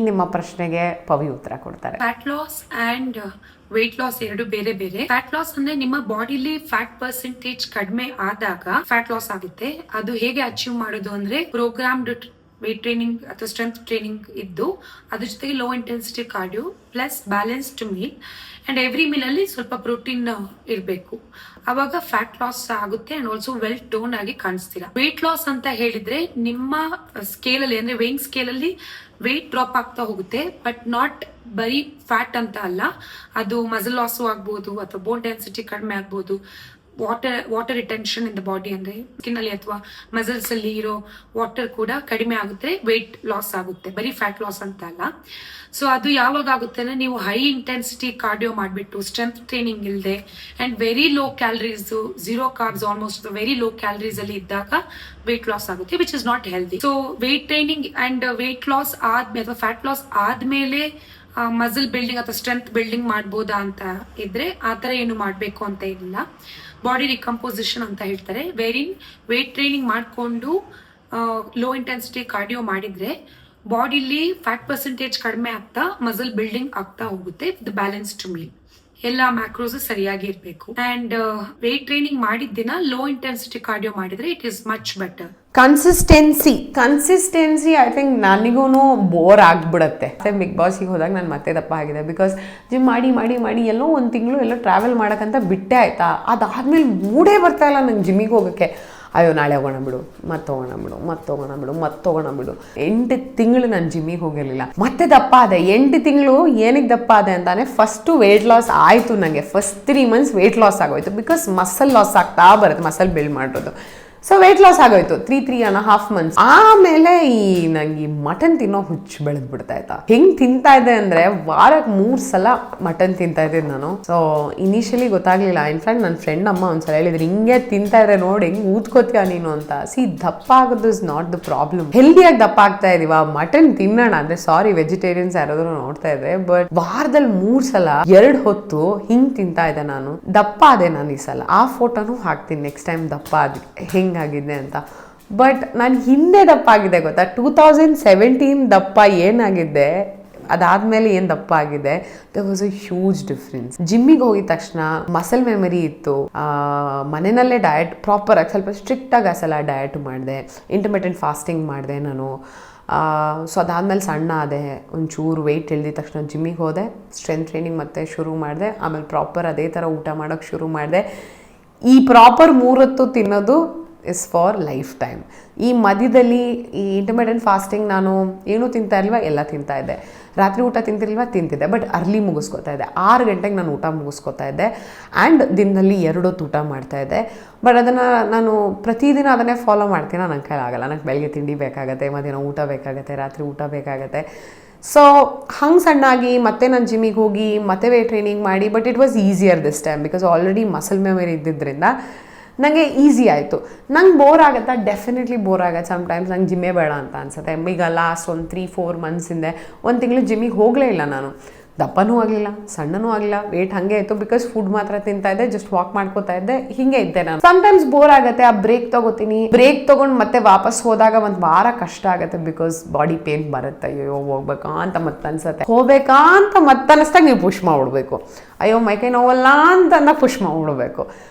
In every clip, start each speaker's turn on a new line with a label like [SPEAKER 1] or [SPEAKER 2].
[SPEAKER 1] ನಿಮ್ಮ ಪ್ರಶ್ನೆಗೆ ಪವಿ ಉತ್ತರ ಕೊಡ್ತಾರೆ.
[SPEAKER 2] Fat loss and weight loss ಎರಡು ಬೇರೆ ಬೇರೆ. ಫ್ಯಾಟ್ ಲಾಸ್ ಅಂದ್ರೆ ನಿಮ್ಮ ಬಾಡಿಲಿ ಫ್ಯಾಟ್ ಪರ್ಸೆಂಟೇಜ್ ಕಡಿಮೆ ಆದಾಗ ಫ್ಯಾಟ್ ಲಾಸ್ ಆಗುತ್ತೆ. ಅದು ಹೇಗೆ ಅಚೀವ್ ಮಾಡೋದು ಅಂದ್ರೆ ಪ್ರೋಗ್ರಾಮ್ಡ್ ವೇಟ್ ಟ್ರೈನಿಂಗ್ ಅಥವಾ ಸ್ಟ್ರೆಂತ್ ಟ್ರೈನಿಂಗ್ ಇದ್ದು ಅದ್ರ ಜೊತೆಗೆ low intensity cardio plus balanced meal and every meal ಅಲ್ಲಿ ಸ್ವಲ್ಪ ಪ್ರೋಟೀನ್ ಇರಬೇಕು. ಅವಾಗ ಫ್ಯಾಟ್ ಲಾಸ್ ಆಗುತ್ತೆ ಅಂಡ್ ಆಲ್ಸೋ ವೆಲ್ ಟೋನ್ ಆಗಿ ಕಾಣಿಸ್ತೀರಾ. ವೇಟ್ ಲಾಸ್ ಅಂತ ಹೇಳಿದ್ರೆ ನಿಮ್ಮ ಸ್ಕೇಲ್ ಅಲ್ಲಿ ಅಂದ್ರೆ ವೇಯಿಂಗ್ ಸ್ಕೇಲ್ ಅಲ್ಲಿ ವೇಟ್ ಡ್ರಾಪ್ ಆಗ್ತಾ ಹೋಗುತ್ತೆ, ಬಟ್ ನಾಟ್ ಬರೀ ಫ್ಯಾಟ್ ಅಂತ ಅಲ್ಲ, ಅದು ಮಸಲ್ ಲಾಸು ಆಗ್ಬೋದು ಅಥವಾ ಬೋನ್ ಡೆನ್ಸಿಟಿ ಕಡಿಮೆ ಆಗ್ಬೋದು. Water retention in the body ಅಂದ್ರೆ ಸ್ಕಿನ್ ಅಲ್ಲಿ ಅಥವಾ ಮಸಲ್ಸ್ ಅಲ್ಲಿ ಇರೋ ವಾಟರ್ ಕೂಡ ಕಡಿಮೆ ಆಗುತ್ತೆ, ವೇಟ್ ಲಾಸ್ ಆಗುತ್ತೆ, ಬರೀ ಫ್ಯಾಟ್ ಲಾಸ್ ಅಂತ ಅಲ್ಲ. ಸೊ ಅದು ಯಾವಾಗ ಆಗುತ್ತೆ ಅಂದ್ರೆ ನೀವು ಹೈ ಇಂಟೆನ್ಸಿಟಿ ಕಾರ್ಡಿಯೋ ಮಾಡಿಬಿಟ್ಟು ಸ್ಟ್ರೆಂತ್ ಟ್ರೈನಿಂಗ್ ಇಲ್ಲದೆ and very low calories, zero carbs almost very low calories ಅಲ್ಲಿ ಇದ್ದಾಗ ವೇಟ್ ಲಾಸ್ ಆಗುತ್ತೆ, which is not healthy. So wait training and weight loss ಆದ್ಮೇಲೆ ಅಥವಾ ಫ್ಯಾಟ್ ಲಾಸ್ ಆದ್ಮೇಲೆ ಮಸಲ್ ಬಿಲ್ಡಿಂಗ್ ಅಥವಾ strength building ಮಾಡ್ಬೋದಾ ಅಂತ ಇದ್ರೆ ಆತರ ಏನು ಮಾಡ್ಬೇಕು ಅಂತ ಏನಿಲ್ಲ. ಬಾಡಿ ರಿಕಂಪೋಸಿಷನ್ ಅಂತ ಹೇಳ್ತಾರೆ, ವೇರಿನ್ ವೇಟ್ ಟ್ರೈನಿಂಗ್ ಮಾಡಿಕೊಂಡು ಲೋ ಇಂಟೆನ್ಸಿಟಿ ಕಾರ್ಡಿಯೋ ಮಾಡಿದ್ರೆ ಬಾಡಿಲಿ ಫ್ಯಾಟ್ ಪರ್ಸೆಂಟೇಜ್ ಕಡಿಮೆ ಆಗ್ತಾ ಮಸಲ್ ಬಿಲ್ಡಿಂಗ್ ಆಗ್ತಾ ಹೋಗುತ್ತೆ ವಿತ್ ಬ್ಯಾಲೆನ್ಸ್ಡ್ ಮೀಲ್. ಎಲ್ಲ ಮ್ಯಾಕ್ರೋಸ್ ಸರಿಯಾಗಿ ಇರಬೇಕು ಅಂಡ್ ವೇಟ್ ಟ್ರೈನಿಂಗ್ ಮಾಡಿದ ದಿನ ಲೋ ಇಂಟೆನ್ಸಿಟಿ ಕಾರ್ಡಿಯೋ ಮಾಡಿದ್ರೆ it is much better.
[SPEAKER 1] Consistency I think ನನಗೂ ಬೋರ್ ಆಗ್ಬಿಡುತ್ತೆ. ಬಿಗ್ ಬಾಸ್ಗೆ ಹೋದಾಗ ನಾನು ಮತ್ತೆ ದಪ್ಪ ಆಗಿದೆ ಬಿಕಾಸ್ ಜಿಮ್ ಮಾಡಿ ಮಾಡಿ ಮಾಡಿ ಎಲ್ಲೋ ಒಂದು ತಿಂಗಳು ಎಲ್ಲೋ ಟ್ರಾವೆಲ್ ಮಾಡೋಕ್ಕಂತ ಬಿಟ್ಟೆ ಆಯ್ತಾ. ಅದಾದ್ಮೇಲೆ ಮೂಡೇ ಬರ್ತಾ ಇಲ್ಲ ನಂಗೆ ಜಿಮ್ಮಿಗೆ ಹೋಗೋಕ್ಕೆ. ಅಯ್ಯೋ ನಾಳೆ ಹೋಗೋಣ ಬಿಡು, ಮತ್ತೆ ಹೋಗೋಣ ಬಿಡು, ಮತ್ತೆ ಹೋಗೋಣ ಬಿಡು, ಮತ್ತೆ ಹೋಗೋಣ ಬಿಡು. 8 ತಿಂಗಳು ನಾನು ಜಿಮ್ಮಿಗೆ ಹೋಗಿರಲಿಲ್ಲ, ಮತ್ತೆ ದಪ್ಪ ಆದೆ. 8 ತಿಂಗಳು ಏನಕ್ಕೆ ದಪ್ಪ ಆದೆ ಅಂತಾನೆ ಫಸ್ಟು ವೇಟ್ ಲಾಸ್ ಆಯಿತು ನನಗೆ. ಫಸ್ಟ್ 3 ಮಂತ್ಸ್ ವೇಟ್ ಲಾಸ್ ಆಗೋಯ್ತು ಬಿಕಾಸ್ ಮಸಲ್ ಲಾಸ್ ಆಗ್ತಾ ಬರುತ್ತೆ, ಮಸಲ್ ಬಿಲ್ಡ್ ಮಾಡೋದು. ಸೊ ವೇಟ್ ಲಾಸ್ ಆಗೋಯ್ತು 3.5 ಮಂತ್ಸ್. ಆಮೇಲೆ ನಂಗೆ ಈ ಮಟನ್ ತಿನ್ನೋ ಹುಚ್ಚು ಬೆಳೆದು ಬಿಡ್ತಾ ಆಯ್ತಾ. ಹೆಂಗ್ ತಿಂತಾ ಇದೆ ಅಂದ್ರೆ ವಾರಕ್ಕೆ 3 ಸಲ ಮಟನ್ ತಿಂತಾ ಇದ್ದೆ ನಾನು. ಸೊ ಇನಿಷಿಯಲಿ ಗೊತ್ತಾಗ್ಲಿಲ್ಲ. ಇನ್ಫ್ಯಾಕ್ಟ್ ನನ್ನ ಫ್ರೆಂಡ್ ಅಮ್ಮ ಒಂದ್ಸಲ ಹೇಳಿದ್ರು, ಹಿಂಗೆ ತಿಂತಾ ಇದ್ರೆ ನೋಡಿ ಹೆಂಗ್ ಊದ್ಕೋತೀಯ ನೀನು ಅಂತ. ದಪ್ಪ ಆಗೋದು ಇಸ್ ನಾಟ್ ದ ಪ್ರಾಬ್ಲಮ್. ಹೆಲ್ದಿಯಾಗಿ ದಪ್ಪ ಆಗ್ತಾ ಇದೀವ, ಮಟನ್ ತಿನ್ನೋಣ ಅಂದ್ರೆ ಸಾರಿ ವೆಜಿಟೇರಿಯನ್ಸ್ ಯಾರಾದ್ರೂ ನೋಡ್ತಾ ಇದ್ರೆ, ಬಟ್ ವಾರದಲ್ಲಿ 3 ಸಲ 2 ಹೊತ್ತು ಹಿಂಗ್ ತಿಂತಾ ಇದ್ದೆ ನಾನು. ದಪ್ಪ ಆದೆ ನಾನು ಈ ಸಲ. ಆ ಫೋಟೋನು ಹಾಕ್ತೀನಿ ನೆಕ್ಸ್ಟ್ ಟೈಮ್ ದಪ್ಪ ಆಗಿ ಹೆಂಗಾಗಿದೆ ಅಂತ. ಬಟ್ ನಾನು ಹಿಂದೆ ದಪ್ಪ ಆಗಿದೆ ಗೊತ್ತಾ, 2017 ದಪ್ಪ ಏನಾಗಿದ್ದೆ, ಅದಾದ್ಮೇಲೆ ಏನು ದಪ್ಪ ಆಗಿದೆ, there was a huge difference. ಜಿಮ್ಮಿಗೆ ಹೋಗಿದ ತಕ್ಷಣ ಮಸಲ್ ಮೆಮರಿ ಇತ್ತು. ಮನೆಯಲ್ಲೇ ಡಯಟ್ ಪ್ರಾಪರ್ ಆಗಿ ಸ್ವಲ್ಪ ಸ್ಟ್ರಿಕ್ಟ್ ಆಗಿ ಆ ಸಲ ಡಯಟ್ ಮಾಡಿದೆ, ಇಂಟರ್ಮಿಟೆಂಟ್ ಫಾಸ್ಟಿಂಗ್ ಮಾಡಿದೆ ನಾನು. ಸೊ ಅದಾದ್ಮೇಲೆ ಸಣ್ಣ ಆದೆ, ಒಂಚೂರು ವೆಯ್ಟ್ ಇಳಿದ ತಕ್ಷಣ ಜಿಮ್ಮಿಗೆ ಹೋದೆ, ಸ್ಟ್ರೆಂತ್ ಟ್ರೈನಿಂಗ್ ಮತ್ತೆ ಶುರು ಮಾಡಿದೆ. ಆಮೇಲೆ ಪ್ರಾಪರ್ ಅದೇ ಥರ ಊಟ ಮಾಡೋಕ್ಕೆ ಶುರು ಮಾಡಿದೆ. ಈ ಪ್ರಾಪರ್ 3 ಹೊತ್ತು ತಿನ್ನೋದು ಇಸ್ ಫಾರ್ ಲೈಫ್ ಟೈಮ್. ಈ ಮಧ್ಯದಲ್ಲಿ ಈ ಇಂಟರ್ಮಿಟೆಂಟ್ ಫಾಸ್ಟಿಂಗ್ ನಾನು ಏನೂ ತಿಂತಾ ಇಲ್ವಾ, ಎಲ್ಲ ತಿಂತಾ ಇದ್ದೆ. ರಾತ್ರಿ ಊಟ ತಿಂತಿಲ್ವಾ, ತಿಂತಿದ್ದೆ, ಬಟ್ ಅರ್ಲಿ ಮುಗಿಸ್ಕೊತಾ ಇದ್ದೆ. 6 ಗಂಟೆಗೆ ನಾನು ಊಟ ಮುಗಿಸ್ಕೊತಾ ಇದ್ದೆ ಆ್ಯಂಡ್ ದಿನದಲ್ಲಿ 2 ಹೊತ್ತು ಊಟ ಮಾಡ್ತಾ ಇದ್ದೆ. ಬಟ್ ಅದನ್ನು ನಾನು ಪ್ರತಿದಿನ ಅದನ್ನೇ ಫಾಲೋ ಮಾಡ್ತೀನಿ, ನನ್ನ ಕೈಲಾಗಲ್ಲ. ನನಗೆ ಬೆಳಗ್ಗೆ ತಿಂಡಿ ಬೇಕಾಗತ್ತೆ, ಮಧ್ಯಾಹ್ನ ಊಟ ಬೇಕಾಗತ್ತೆ, ರಾತ್ರಿ ಊಟ ಬೇಕಾಗತ್ತೆ. ಸೊ ಹಂಗೆ ಸಣ್ಣಾಗಿ ಮತ್ತೆ ನಾನು ಜಿಮ್ಮಿಗೆ ಹೋಗಿ ಮತ್ತೆ ವೇಟ್ ಟ್ರೈನಿಂಗ್ ಮಾಡಿ, but it was easier this time because already muscle memory ಇದ್ದಿದ್ದರಿಂದ ನನಗೆ ಈಸಿ ಆಯಿತು. ನಂಗೆ ಬೋರ್ ಆಗುತ್ತಾ, ಡೆಫಿನೆಟ್ಲಿ ಬೋರ್ ಆಗುತ್ತೆ ಸಮ್ಟೈಮ್ಸ್. ನಂಗೆ ಜಿಮ್ಮೇ ಬೇಡ ಅಂತ ಅನ್ಸುತ್ತೆ. ಈಗ ಲಾಸ್ಟ್ ಒಂದು 3-4 ಮಂತ್ಸ್ ಹಿಂದೆ 1 ತಿಂಗಳು ಜಿಮ್ಮಿಗೆ ಹೋಗಲೇ ಇಲ್ಲ ನಾನು. ದಪ್ಪನೂ ಆಗಲಿಲ್ಲ, ಸಣ್ಣನೂ ಆಗಲಿಲ್ಲ, ವೇಟ್ ಹಾಗೆ ಆಯಿತು ಬಿಕಾಸ್ ಫುಡ್ ಮಾತ್ರ ತಿಂತಾ ಇದ್ದೆ, ಜಸ್ಟ್ ವಾಕ್ ಮಾಡ್ಕೋತಾ ಇದ್ದೆ, ಹಿಂಗೆ ಇದ್ದೆ ನಾನು. ಸಮ್ಟೈಮ್ಸ್ ಬೋರ್ ಆಗುತ್ತೆ, ಆ ಬ್ರೇಕ್ ತೊಗೋತೀನಿ. ಬ್ರೇಕ್ ತೊಗೊಂಡು ಮತ್ತೆ ವಾಪಸ್ ಹೋದಾಗ 1 ವಾರ ಕಷ್ಟ ಆಗುತ್ತೆ ಬಿಕಾಸ್ ಬಾಡಿ ಪೇನ್ ಬರುತ್ತೆ. ಅಯ್ಯೋ ಹೋಗ್ಬೇಕಾ ಅಂತ ಮತ್ತೆ ಅನ್ಸುತ್ತೆ, ಹೋಗ್ಬೇಕಾ ಅಂತ ಮತ್ತೆ ಅನ್ನಿಸ್ದಾಗ ನೀವು ಪುಷ್ ಮಾಡಿಬಿಡ್ಬೇಕು. ಅಯ್ಯೋ ಮೈಕೈ ನೋವಲ್ಲ ಅಂತ ಅಂದಾಗ ಪುಷ್ ಮಾಡಿಬಿಡ್ಬೇಕು.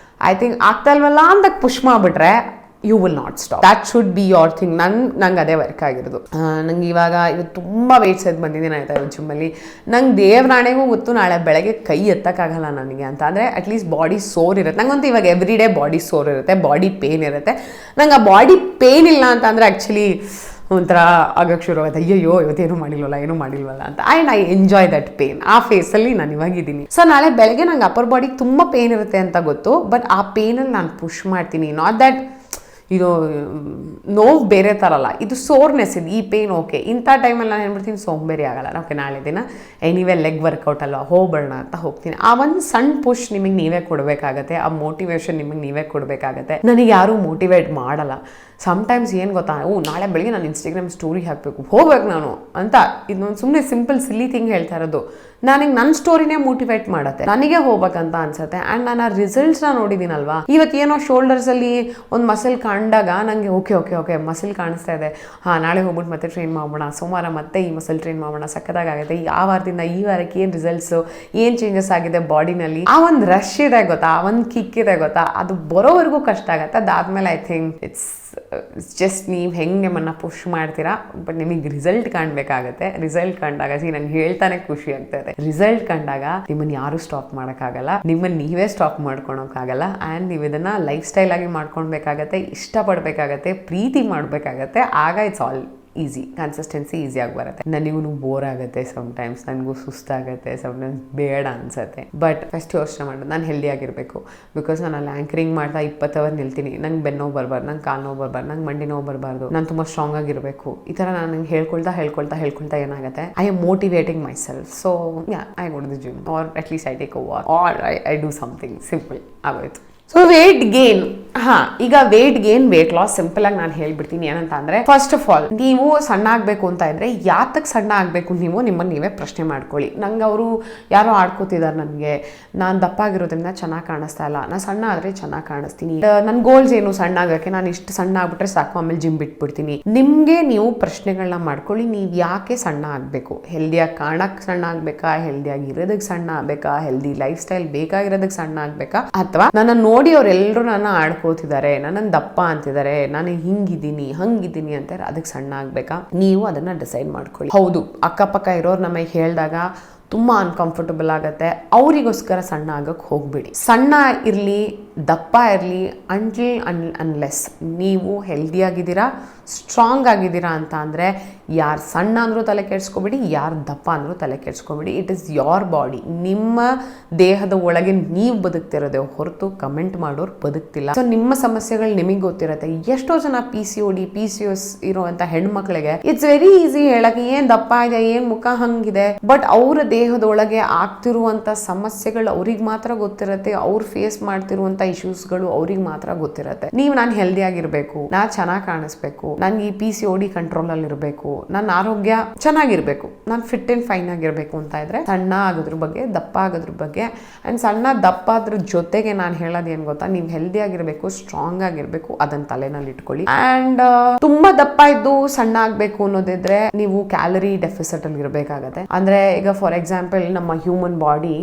[SPEAKER 1] ಐ ಥಿಂಕ್ ಆಗ್ತಾ ಇಲ್ವಲ್ಲ ಅಂದಾಗ ಪುಷ್ ಮಾಡಿಬಿಟ್ರೆ you will not stop. That should be your thing. ನಂಗೆ ಅದೇ ವರ್ಕ್ ಆಗಿರೋದು. ನಂಗೆ ಇವತ್ತು ತುಂಬ ವೇಟ್ಸ್ ಎದ್ದು ಬಂದಿದ್ದೀನಿ ಆಯ್ತಾ ಇವತ್ತು ಜಿಮ್ಮಲ್ಲಿ. ನಂಗೆ ದೇವ್ರಾಣೆಗೂ ಗೊತ್ತು ನಾಳೆ ಬೆಳಗ್ಗೆ ಕೈ ಎತ್ತಕ್ಕಾಗಲ್ಲ ನನಗೆ ಅಂತ. ಅಂದರೆ ಅಟ್ಲೀಸ್ಟ್ ಬಾಡಿ ಸೋರ್ ಇರುತ್ತೆ. ನಂಗಂತೂ ಇವಾಗ ಎವ್ರಿ ಡೇ ಬಾಡಿ ಸೋರ್ ಇರುತ್ತೆ, ಬಾಡಿ ಪೇನ್ ಇರುತ್ತೆ. ನಂಗೆ ಆ ಬಾಡಿ ಪೇನ್ ಇಲ್ಲ ಅಂತ ಅಂದರೆ ಆ್ಯಕ್ಚುಲಿ ಒಂಥರ ಆಗಕ್ಕೆ ಶುರು ಆಗುತ್ತೆ, ಅಯ್ಯೋ ಇವತ್ತೇನು ಮಾಡಿಲ್ವಲ್ಲ ಅಂತ. And I enjoy that pain. ಆ ಫೇಸಲ್ಲಿ ನಾನು ಇವಾಗಿದ್ದೀನಿ. ಸೊ ನಾಳೆ ಬೆಳಗ್ಗೆ ನಂಗೆ ಅಪ್ಪರ್ ಬಾಡಿಗೆ ತುಂಬ ಪೇನ್ ಇರುತ್ತೆ ಅಂತ ಗೊತ್ತು, ಬಟ್ ಆ ಪೇನಲ್ಲಿ ನಾನು ಪುಷ್ ಮಾಡ್ತೀನಿ. ನಾಟ್ ದ್ಯಾಟ್ ಇದು ನೋವು ಬೇರೆ ಥರ ಅಲ್ಲ, ಇದು ಸೋರ್ನೆಸ್ ಇದೆ, ಈ ಪೇನ್ ಓಕೆ. ಇಂಥ ಟೈಮಲ್ಲಿ ನಾನು ಏನ್ಬಿಡ್ತೀನಿ, ಸೋಂಬೇರಿ ಆಗಲ್ಲ. ಓಕೆ ನಾಳೆ ದಿನ ಎನಿವೇ ಲೆಗ್ ವರ್ಕೌಟ್ ಅಲ್ವಾ, ಹೋಗ್ಬೇಡ ಅಂತ ಹೋಗ್ತೀನಿ. ಆ ಒಂದು ಸಣ್ಣ ಪುಷ್ ನಿಮಗೆ ನೀವೇ ಕೊಡಬೇಕಾಗತ್ತೆ, ಆ ಮೋಟಿವೇಶನ್ ನಿಮಗೆ ನೀವೇ ಕೊಡಬೇಕಾಗತ್ತೆ. ನನಗೆ ಯಾರೂ ಮೋಟಿವೇಟ್ ಮಾಡಲ್ಲ. ಸಮ್ಟೈಮ್ಸ್ ಏನು ಗೊತ್ತಾ, ನಾಳೆ ಬೆಳಗ್ಗೆ ನಾನು ಇನ್ಸ್ಟಾಗ್ರಾಮ್ ಸ್ಟೋರಿ ಹಾಕಬೇಕು, ಹೋಗ್ಬೇಕು ನಾನು ಅಂತ. ಇದೊಂದು ಸುಮ್ಮನೆ ಸಿಂಪಲ್ ಸಿಲ್ಲಿ ಥಿಂಗ್ ಹೇಳ್ತಾ ಇರೋದು. ನನಗೆ ನನ್ನ ಸ್ಟೋರಿನೇ ಮೋಟಿವೇಟ್ ಮಾಡುತ್ತೆ, ನನಗೆ ಹೋಗ್ಬೇಕಂತ ಅನ್ಸುತ್ತೆ. ಆ್ಯಂಡ್ ನಾನು ಆ ರಿಸಲ್ಟ್ಸ್ನ ನೋಡಿದ್ದೀನಲ್ವಾ. ಇವತ್ತೇನೋ ಶೋಲ್ಡರ್ಸಲ್ಲಿ ಒಂದು ಮಸಲ್ ಕಂಡಾಗ ನನಗೆ ಓಕೆ ಮಸಲ್ ಕಾಣಿಸ್ತಾ ಇದೆ, ನಾಳೆ ಹೋಗ್ಬಿಟ್ಟು ಮತ್ತೆ ಟ್ರೈನ್ ಮಾಡೋಣ, ಸೋಮವಾರ ಮತ್ತೆ ಈ ಮಸಲ್ ಟ್ರೈನ್ ಮಾಡೋಣ, ಸಕ್ಕತ್ತಾಗುತ್ತೆ. ಆ ವಾರದಿಂದ ಈ ವಾರಕ್ಕೆ ಏನು ರಿಸಲ್ಟ್ಸು, ಏನು ಚೇಂಜಸ್ ಆಗಿದೆ ಬಾಡಿನಲ್ಲಿ, ಆ ಒಂದು ರಶ್ ಇದೆ ಗೊತ್ತಾ, ಆ ಒಂದು ಕಿಕ್ ಇದೆ ಗೊತ್ತಾ, ಅದು ಬರೋವರೆಗೂ ಕಷ್ಟ ಆಗುತ್ತೆ. ಅದಾದಮೇಲೆ ಐ ಥಿಂಕ್ ಇಟ್ಸ್ ಜಸ್ಟ್ ನೀವು ಹೆಂಗೆ ನಿಮ್ಮನ್ನು ಪುಷ್ ಮಾಡ್ತೀರಾ, ಬಟ್ ನಿಮಗೆ ರಿಸಲ್ಟ್ ಕಾಣಬೇಕಾಗತ್ತೆ. ರಿಸಲ್ಟ್ ಕಂಡಾಗ ನಂಗೆ ಹೇಳ್ತಾನೆ ಖುಷಿ ಆಗ್ತದೆ. ರಿಸಲ್ಟ್ ಕಂಡಾಗ ನಿಮ್ಮನ್ನು ಯಾರು ಸ್ಟಾಪ್ ಮಾಡೋಕ್ಕಾಗಲ್ಲ, ನಿಮ್ಮನ್ನು ನೀವೇ ಸ್ಟಾಪ್ ಮಾಡ್ಕೊಳಕ್ಕಾಗಲ್ಲ. ಆ್ಯಂಡ್ ನೀವು ಇದನ್ನು ಲೈಫ್ ಸ್ಟೈಲ್ ಆಗಿ ಮಾಡ್ಕೊಳ್ಬೇಕಾಗತ್ತೆ, ಇಷ್ಟಪಡಬೇಕಾಗತ್ತೆ, ಪ್ರೀತಿ ಮಾಡಬೇಕಾಗತ್ತೆ. ಆಗ ಇಟ್ಸ್ ಆಲ್ ಈಸಿ, ಕನ್ಸಿಸ್ಟೆನ್ಸಿ ಈಸಿಯಾಗಿ ಬರುತ್ತೆ. ನನಗೂ ಬೋರ್ ಆಗುತ್ತೆ ಸಮ್ಟೈಮ್ಸ್, ನನಗೂ ಸುಸ್ತಾಗುತ್ತೆ ಸಮ್ಟೈಮ್ಸ್, ಬೇಡ ಅನ್ಸುತ್ತೆ. ಬಟ್ ಫಸ್ಟ್ ಯೋಚನೆ ಮಾಡೋದು ನಾನು ಹೆಲ್ದಿ ಆಗಿರಬೇಕು. ಬಿಕಾಸ್ ನಾನು ಅಲ್ಲಿ ಆ್ಯಂಕರಿಂಗ್ ಮಾಡ್ತಾ 20 ಅವರ್ ನಿಲ್ತೀನಿ, ನಂಗೆ ಬೆನ್ನು ನೋವು ಬರಬಾರ್ದು, ನಂಗೆ ಕಾಲು ನೋವು ಬರಬಾರ್ದು, ನಂಗೆ ಮಂಡಿ ನೋವು ಬರಬಾರ್ದು, ನಾನು ತುಂಬ ಸ್ಟ್ರಾಂಗ್ ಆಗಿರಬೇಕು. ಈ ಥರ ನಾನು ನಂಗೆ ಹೇಳ್ಕೊಳ್ತಾ ಏನಾಗುತ್ತೆ, I am motivating myself. So I go to the gym or at least I take a walk or I do something simple, ಆಗೋಯ್ತು. ಸೊ ವೇಟ್ ಗೇನ್, ಈಗ weight gain weight loss simple ಆಗಿ ನಾನು ಹೇಳ್ಬಿಡ್ತೀನಿ. ಏನಂತ ಅಂದ್ರೆ, first of all ನೀವು ಸಣ್ಣ ಆಗಬೇಕು ಅಂತ ಇದ್ರೆ ಯಾತಕ್ಕೆ ಸಣ್ಣ ಆಗಬೇಕು ನೀವು ನಿಮ್ಮನ್ನು ನೀವೇ ಪ್ರಶ್ನೆ ಮಾಡ್ಕೊಳ್ಳಿ. ನಂಗೆ ಅವರು ಯಾರೋ ಆಡ್ಕೋತಿದ್ದಾರೆ, ನನಗೆ ನಾನು ದಪ್ಪ ಆಗಿರೋದ್ರಿಂದ ಚೆನ್ನಾಗಿ ಕಾಣಿಸ್ತಾ ಇಲ್ಲ, ನಾನು ಸಣ್ಣ ಆದರೆ ಚೆನ್ನಾಗಿ ಕಾಣಿಸ್ತೀನಿ, ನನ್ನ ಗೋಲ್ಸ್ ಏನು ಸಣ್ಣ ಆಗೋಕ್ಕೆ, ನಾನು ಇಷ್ಟು ಸಣ್ಣ ಆಗ್ಬಿಟ್ರೆ ಸಾಕು, ಆಮೇಲೆ ಜಿಮ್ ಬಿಟ್ಬಿಡ್ತೀನಿ. ನಿಮಗೆ ನೀವು ಪ್ರಶ್ನೆಗಳನ್ನ ಮಾಡ್ಕೊಳ್ಳಿ. ನೀವು ಯಾಕೆ ಸಣ್ಣ ಆಗಬೇಕು? ಹೆಲ್ದಿಯಾಗಿ ಕಾಣಕ್ಕೆ ಸಣ್ಣ ಆಗಬೇಕಾ, ಹೆಲ್ದಿಯಾಗಿ ಇರೋದಕ್ಕೆ ಸಣ್ಣ ಆಗಬೇಕಾ, ಹೆಲ್ದಿ ಲೈಫ್ ಸ್ಟೈಲ್ ಬೇಕಾಗಿರೋದಕ್ಕೆ ಸಣ್ಣ ಆಗಬೇಕಾ, ಅಥವಾ ನನ್ನ ನೋಡಿ ಅವರೆಲ್ಲರೂ ನನ್ನ ಆಡ್ಕೋತಿದ್ದಾರೆ, ನನ್ನನ್ನು ದಪ್ಪ ಅಂತಿದ್ದಾರೆ, ನಾನು ಹಿಂಗಿದ್ದೀನಿ ಹಂಗಿದ್ದೀನಿ ಅಂತಾರೆ, ಅದಕ್ಕೆ ಸಣ್ಣ ಆಗಬೇಕಾ? ನೀವು ಅದನ್ನು ಡಿಸೈಡ್ ಮಾಡ್ಕೊಳ್ಳಿ. ಹೌದು, ಅಕ್ಕಪಕ್ಕ ಇರೋರು ನಮಗೆ ಹೇಳಿದಾಗ ತುಂಬ ಅನ್ಕಂಫರ್ಟಬಲ್ ಆಗುತ್ತೆ, ಅವರಿಗೋಸ್ಕರ ಸಣ್ಣ ಆಗೋಕ್ಕೆ ಹೋಗ್ಬಿಡಿ. ಸಣ್ಣ ಇರಲಿ ದಪ್ಪ ಇರಲಿ ಅನ್ಲೆಸ್ ನೀವು ಹೆಲ್ದಿಯಾಗಿದ್ದೀರಾ, ಸ್ಟ್ರಾಂಗ್ ಆಗಿದ್ದೀರಾ ಅಂತ ಅಂದರೆ ಯಾರು ಸಣ್ಣ ಅಂದರೂ ತಲೆ ಕೆಡಿಸ್ಕೊಬೇಡಿ, ಯಾರು ದಪ್ಪ ಅಂದರೂ ತಲೆ ಕೆಡಿಸ್ಕೊಬೇಡಿ. ಇಟ್ ಈಸ್ ಯೋರ್ ಬಾಡಿ, ನಿಮ್ಮ ದೇಹದ ಒಳಗೆ ನೀವು ಬದುಕ್ತಿರೋದೇ ಹೊರತು ಕಮೆಂಟ್ ಮಾಡೋರು ಬದುಕ್ತಿಲ್ಲ. ಸೊ ನಿಮ್ಮ ಸಮಸ್ಯೆಗಳು ನಿಮಗೆ ಗೊತ್ತಿರುತ್ತೆ. ಎಷ್ಟೋ ಜನ PCOD PCOS ಇರುವಂಥ ಹೆಣ್ಮಕ್ಳಿಗೆ ಇಟ್ಸ್ ವೆರಿ ಈಸಿ ಹೇಳಕ್ಕೆ, ಏನು ದಪ್ಪ ಇದೆ, ಏನು ಮುಖ ಹಂಗಿದೆ, ಬಟ್ ಅವರ ದೇಹದೊಳಗೆ ಆಗ್ತಿರುವಂಥ ಸಮಸ್ಯೆಗಳು ಅವ್ರಿಗೆ ಮಾತ್ರ ಗೊತ್ತಿರುತ್ತೆ, ಅವ್ರು ಫೇಸ್ ಮಾಡ್ತಿರುವಂಥ ಇಶ್ಯೂಸ್ಗಳು ಅವ್ರಿಗೆ ಮಾತ್ರ ಗೊತ್ತಿರುತ್ತೆ. ನೀವು ನಾನು ಹೆಲ್ದಿ ಆಗಿರಬೇಕು, ನಾನು ಚೆನ್ನಾಗಿ ಕಾಣಿಸ್ಬೇಕು, ನನಗೆ ಈ PCOD ಕಂಟ್ರೋಲಲ್ಲಿ ಇರಬೇಕು, ನನ್ನ ಆರೋಗ್ಯ ಚೆನ್ನಾಗಿರ್ಬೇಕು, ನಾನು ಫಿಟ್ ಆ್ಯಂಡ್ ಫೈನ್ ಆಗಿರಬೇಕು ಅಂತ ಇದ್ರೆ ಸಣ್ಣ ಆಗೋದ್ರ ಬಗ್ಗೆ, ದಪ್ಪ ಆಗೋದ್ರ ಬಗ್ಗೆ. ಆ್ಯಂಡ್ ಸಣ್ಣ ದಪ್ಪ ಅದ್ರ ಜೊತೆಗೆ ನಾನು ಹೇಳೋದು ಏನು ಗೊತ್ತಾ, ನೀವು ಹೆಲ್ದಿ ಆಗಿರಬೇಕು, ಸ್ಟ್ರಾಂಗ್ ಆಗಿರಬೇಕು, ಅದನ್ನ ತಲೆನಲ್ಲಿ ಇಟ್ಕೊಳ್ಳಿ. ಆ್ಯಂಡ್ ತುಂಬ ದಪ್ಪ ಇದ್ದು ಸಣ್ಣ ಆಗಬೇಕು ಅನ್ನೋದಿದ್ರೆ ನೀವು ಕ್ಯಾಲರಿ ಡೆಫಿಸಿಟ್ ಅಲ್ಲಿ ಇರಬೇಕಾಗತ್ತೆ. ಅಂದ್ರೆ ಈಗ ಫಾರ್ ಎಕ್ಸಾಂಪಲ್ ನಮ್ಮ ಹ್ಯೂಮನ್ ಬಾಡಿ,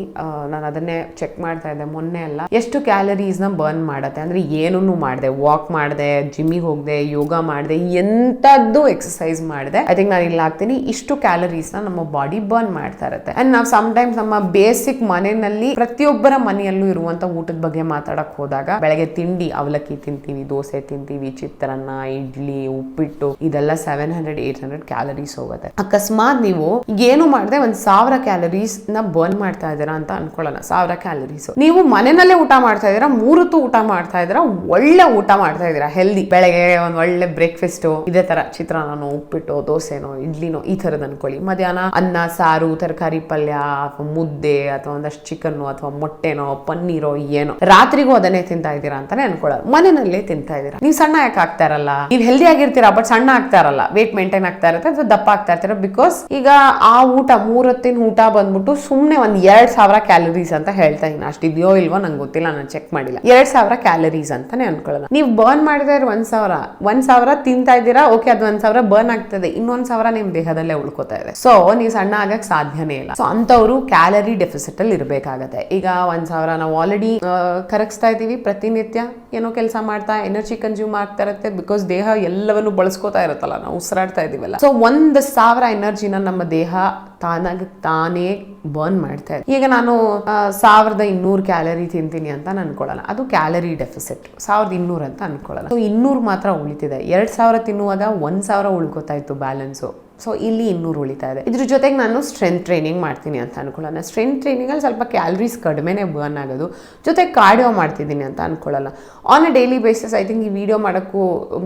[SPEAKER 1] ನಾನು ಅದನ್ನೇ ಚೆಕ್ ಮಾಡ್ತಾ ಇದ್ದೆ ಮೊನ್ನೆ ಎಲ್ಲ, ಎಷ್ಟು ಕ್ಯಾಲರೀಸ್ನ ಬರ್ನ್ ಮಾಡುತ್ತೆ. ಅಂದ್ರೆ ಏನೂ ಮಾಡಿದೆ, ವಾಕ್ ಮಾಡಿದೆ, ಜಿಮ್ಮಿಗೆ ಹೋಗದೆ, ಯೋಗ ಮಾಡಿದೆ, ಎಂಥದ್ದು ಎಕ್ಸಸೈಸ್ ಮಾಡಿದೆ, ಐ ಥಿಂಕ್ ನಾನು ಇಲ್ಲ ಆಗ್ತೀನಿ, ಇಷ್ಟು ಕ್ಯಾಲರೀಸ್ನ ನಮ್ಮ ಬಾಡಿ ಬರ್ನ್ ಮಾಡ್ತಾ ಇರುತ್ತೆ. ಅಂಡ್ ನಾವು ಸಮ್ಟೈಮ್ಸ್ ನಮ್ಮ ಬೇಸಿಕ್ ಮನೆಯಲ್ಲಿ ಪ್ರತಿಯೊಬ್ಬರ ಮನೆಯಲ್ಲೂ ಇರುವಂತ ಊಟದ ಬಗ್ಗೆ ಮಾತಾಡಕ್ ಹೋದಾಗ, ಬೆಳಗ್ಗೆ ತಿಂಡಿ ಅವಲಕ್ಕಿ ತಿಂತೀವಿ, ದೋಸೆ ತಿಂತೀವಿ, ಚಿತ್ರಾನ್ನ, ಇಡ್ಲಿ, ಉಪ್ಪಿಟ್ಟು, ಇದೆಲ್ಲ 700-800 ಕ್ಯಾಲರೀಸ್ ಹೋಗುತ್ತೆ. ಅಕಸ್ಮಾತ್ ನೀವು ಏನು ಮಾಡದೆ 1000 ಕ್ಯಾಲರೀಸ್ ನ ಬರ್ನ್ ಮಾಡ್ತಾ ಇದ್ದೀರಾ ಅಂತ ಅನ್ಕೊಳ್ಳೋಣ. 1000 ಕ್ಯಾಲರೀಸ್ ನೀವು ಮನೆಯಲ್ಲೇ ಊಟ ಮಾಡ್ತಾ ಇದ್ದೀರಾ, 3 ಹೊತ್ತು ಊಟ ಮಾಡ್ತಾ ಇದ್ದೀರಾ, ಒಳ್ಳೆ ಊಟ ಮಾಡ್ತಾ ಇದ್ದೀರಾ, ಹೆಲ್ದಿ, ಬೆಳಗ್ಗೆ ಒಂದು ಒಳ್ಳೆ ಬ್ರೇಕ್ಫಾಸ್ಟ್ ಇದೇ ತರ ಚಿತ್ರಾನ್ನನೋ, ಉಪ್ಪಿಟ್ಟು, ದೋಸೆನೋ, ಇಡ್ಲಿನೋ, ಈ ತರದ್ ಅನ್ಕೊಳ್ಳಿ. ಮಧ್ಯಾಹ್ನ ಅನ್ನ, ಸಾರು, ತರಕಾರಿ ಪಲ್ಯ, ಅಥವಾ ಮುದ್ದೆ, ಅಥವಾ ಒಂದಷ್ಟು ಚಿಕನ್ನು, ಅಥವಾ ಮೊಟ್ಟೆನೋ, ಪನ್ನೀರೋ, ಏನೋ, ರಾತ್ರಿಗೂ ಅದನ್ನೇ ತಿಂತಾ ಇದ್ದೀರಾ ಅಂತಾನೆ ಅನ್ಕೊಳ್ಳೋದು. ಮನೆಯಲ್ಲೇ ತಿಂತಾ ಇದ್ದೀರಾ, ನೀವು ಸಣ್ಣ ಯಾಕೆ ಆಗ್ತಾ ಇರಲ್ಲ? ನೀವು ಹೆಲ್ದಿ ಆಗಿರ್ತೀರಾ ಬಟ್ ಸಣ್ಣ ಆಗ್ತಾ ಇರಲ್ಲ, ವೇಟ್ ಮೇಂಟೈನ್ ಆಗ್ತಾ ಇರುತ್ತೆ, ಅಥವಾ ದಪ್ಪ ಆಗ್ತಾ ಇರ್ತೀರಾ. ಬಿಕಾಸ್ ಈಗ ಆ ಊಟ 3 ಹೊತ್ತಿನ ಊಟ ಬಂದ್ಬಿಟ್ಟು ಸುಮ್ನೆ ಒಂದ್ 2000 ಕ್ಯಾಲರೀಸ್ ಅಂತ ಹೇಳ್ತಾ ಇದ್ದೀನಿ. ಅಷ್ಟಿದೆಯೋ ಇಲ್ವೋ ನಂಗೆ ಗೊತ್ತಿಲ್ಲ, ನಾನು ಚೆಕ್ ಮಾಡಿಲ್ಲ. 2000 ಕ್ಯಾಲರೀಸ್ ಅಂತಾನೆ ಅನ್ಕೊಳ್ಳೋಣ. ನೀವು ಬರ್ನ್ ಮಾಡಿದ್ರೆ 1000 ತಿಂತಾ ಇದ್ದೀರಾ, ಓಕೆ, ಅದು 1000 ಬರ್ನ್ ಆಗ್ತದೆ, ಇನ್ನೊಂದ್ 1000 ನಿಮ್ ದೇಹದಲ್ಲೇ ಉಳ್ಕೋತಾ ಇದೆ. ಸೊ ನೀವು ಸಣ್ಣ ಆಗಕ್ ಸಾಧ್ಯನೇ ಇಲ್ಲ. ಸೊ ಅಂತವ್ರು ಕ್ಯಾಲರಿ ಡೆಫಿಸಿಟ್ ಅಲ್ಲಿ ಇರ್ಬೇಕಾಗತ್ತೆ. ಈಗ 1000 ನಾವು ಆಲ್ರೆಡಿ ಕರಗಿಸ್ತಾ ಇದೀವಿ, ಪ್ರತಿನಿತ್ಯ ಏನೋ ಕೆಲಸ ಮಾಡ್ತಾ ಎನರ್ಜಿ ಕನ್ಸ್ಯೂಮ್ ಆಗ್ತಾ ಇರುತ್ತೆ. ಬಿಕಾಸ್ ದೇಹ ಎಲ್ಲವನ್ನು ಬಳಸ್ಕೋತಾ ಇರುತ್ತಲ್ಲ, ನಾವು ಉಸಿರಾಡ್ತಾ ಇದೀವಲ್ಲ. ಸೊ 1000 ಎನರ್ಜಿನ ನಮ್ಮ ದೇಹ ತಾನೇ ಬರ್ನ್ ಮಾಡ್ತಾ ಇದೆ. ಈಗ ನಾನು 1200 ಕ್ಯಾಲರಿ ತಿಂತೀನಿ ಅಂತ ಅನ್ಕೊಳ್ಳೋಣ, ಅದು ಕ್ಯಾಲರಿ ಡೆಫಿಸಿಟ್. 1200 ಅಂತ ಅನ್ಕೊಳ್ಳೋಣ. ಸೊ 200 ಮಾತ್ರ ಉಳಿತಿದೆ. 2000 ತಿನ್ನುವಾಗ 1000 ಉಳ್ಕೋತಾ ಇತ್ತು ಬ್ಯಾಲೆನ್ಸು. ಸೊ ಇಲ್ಲಿ 200 ಉಳಿತಾ ಇದೆ. ಇದ್ರ ಜೊತೆಗೆ ನಾನು ಸ್ಟ್ರೆಂತ್ ಟ್ರೈನಿಂಗ್ ಮಾಡ್ತೀನಿ ಅಂತ ಅನ್ಕೊಳ್ಳೋಣ. ಸ್ಟ್ರೆಂತ್ ಟ್ರೈನಿಂಗಲ್ಲಿ ಸ್ವಲ್ಪ ಕ್ಯಾಲರೀಸ್ ಕಡಿಮೆನೇ ಬರ್ನ್ ಆಗೋದು, ಜೊತೆಗೆ ಕಾರ್ಡಿಯೋ ಮಾಡ್ತಿದ್ದೀನಿ ಅಂತ ಅನ್ಕೊಳ್ಳೋಣ. On a daily basis. I think ಈ ವಿಡಿಯೋ ಮಾಡೋಕ್ಕೂ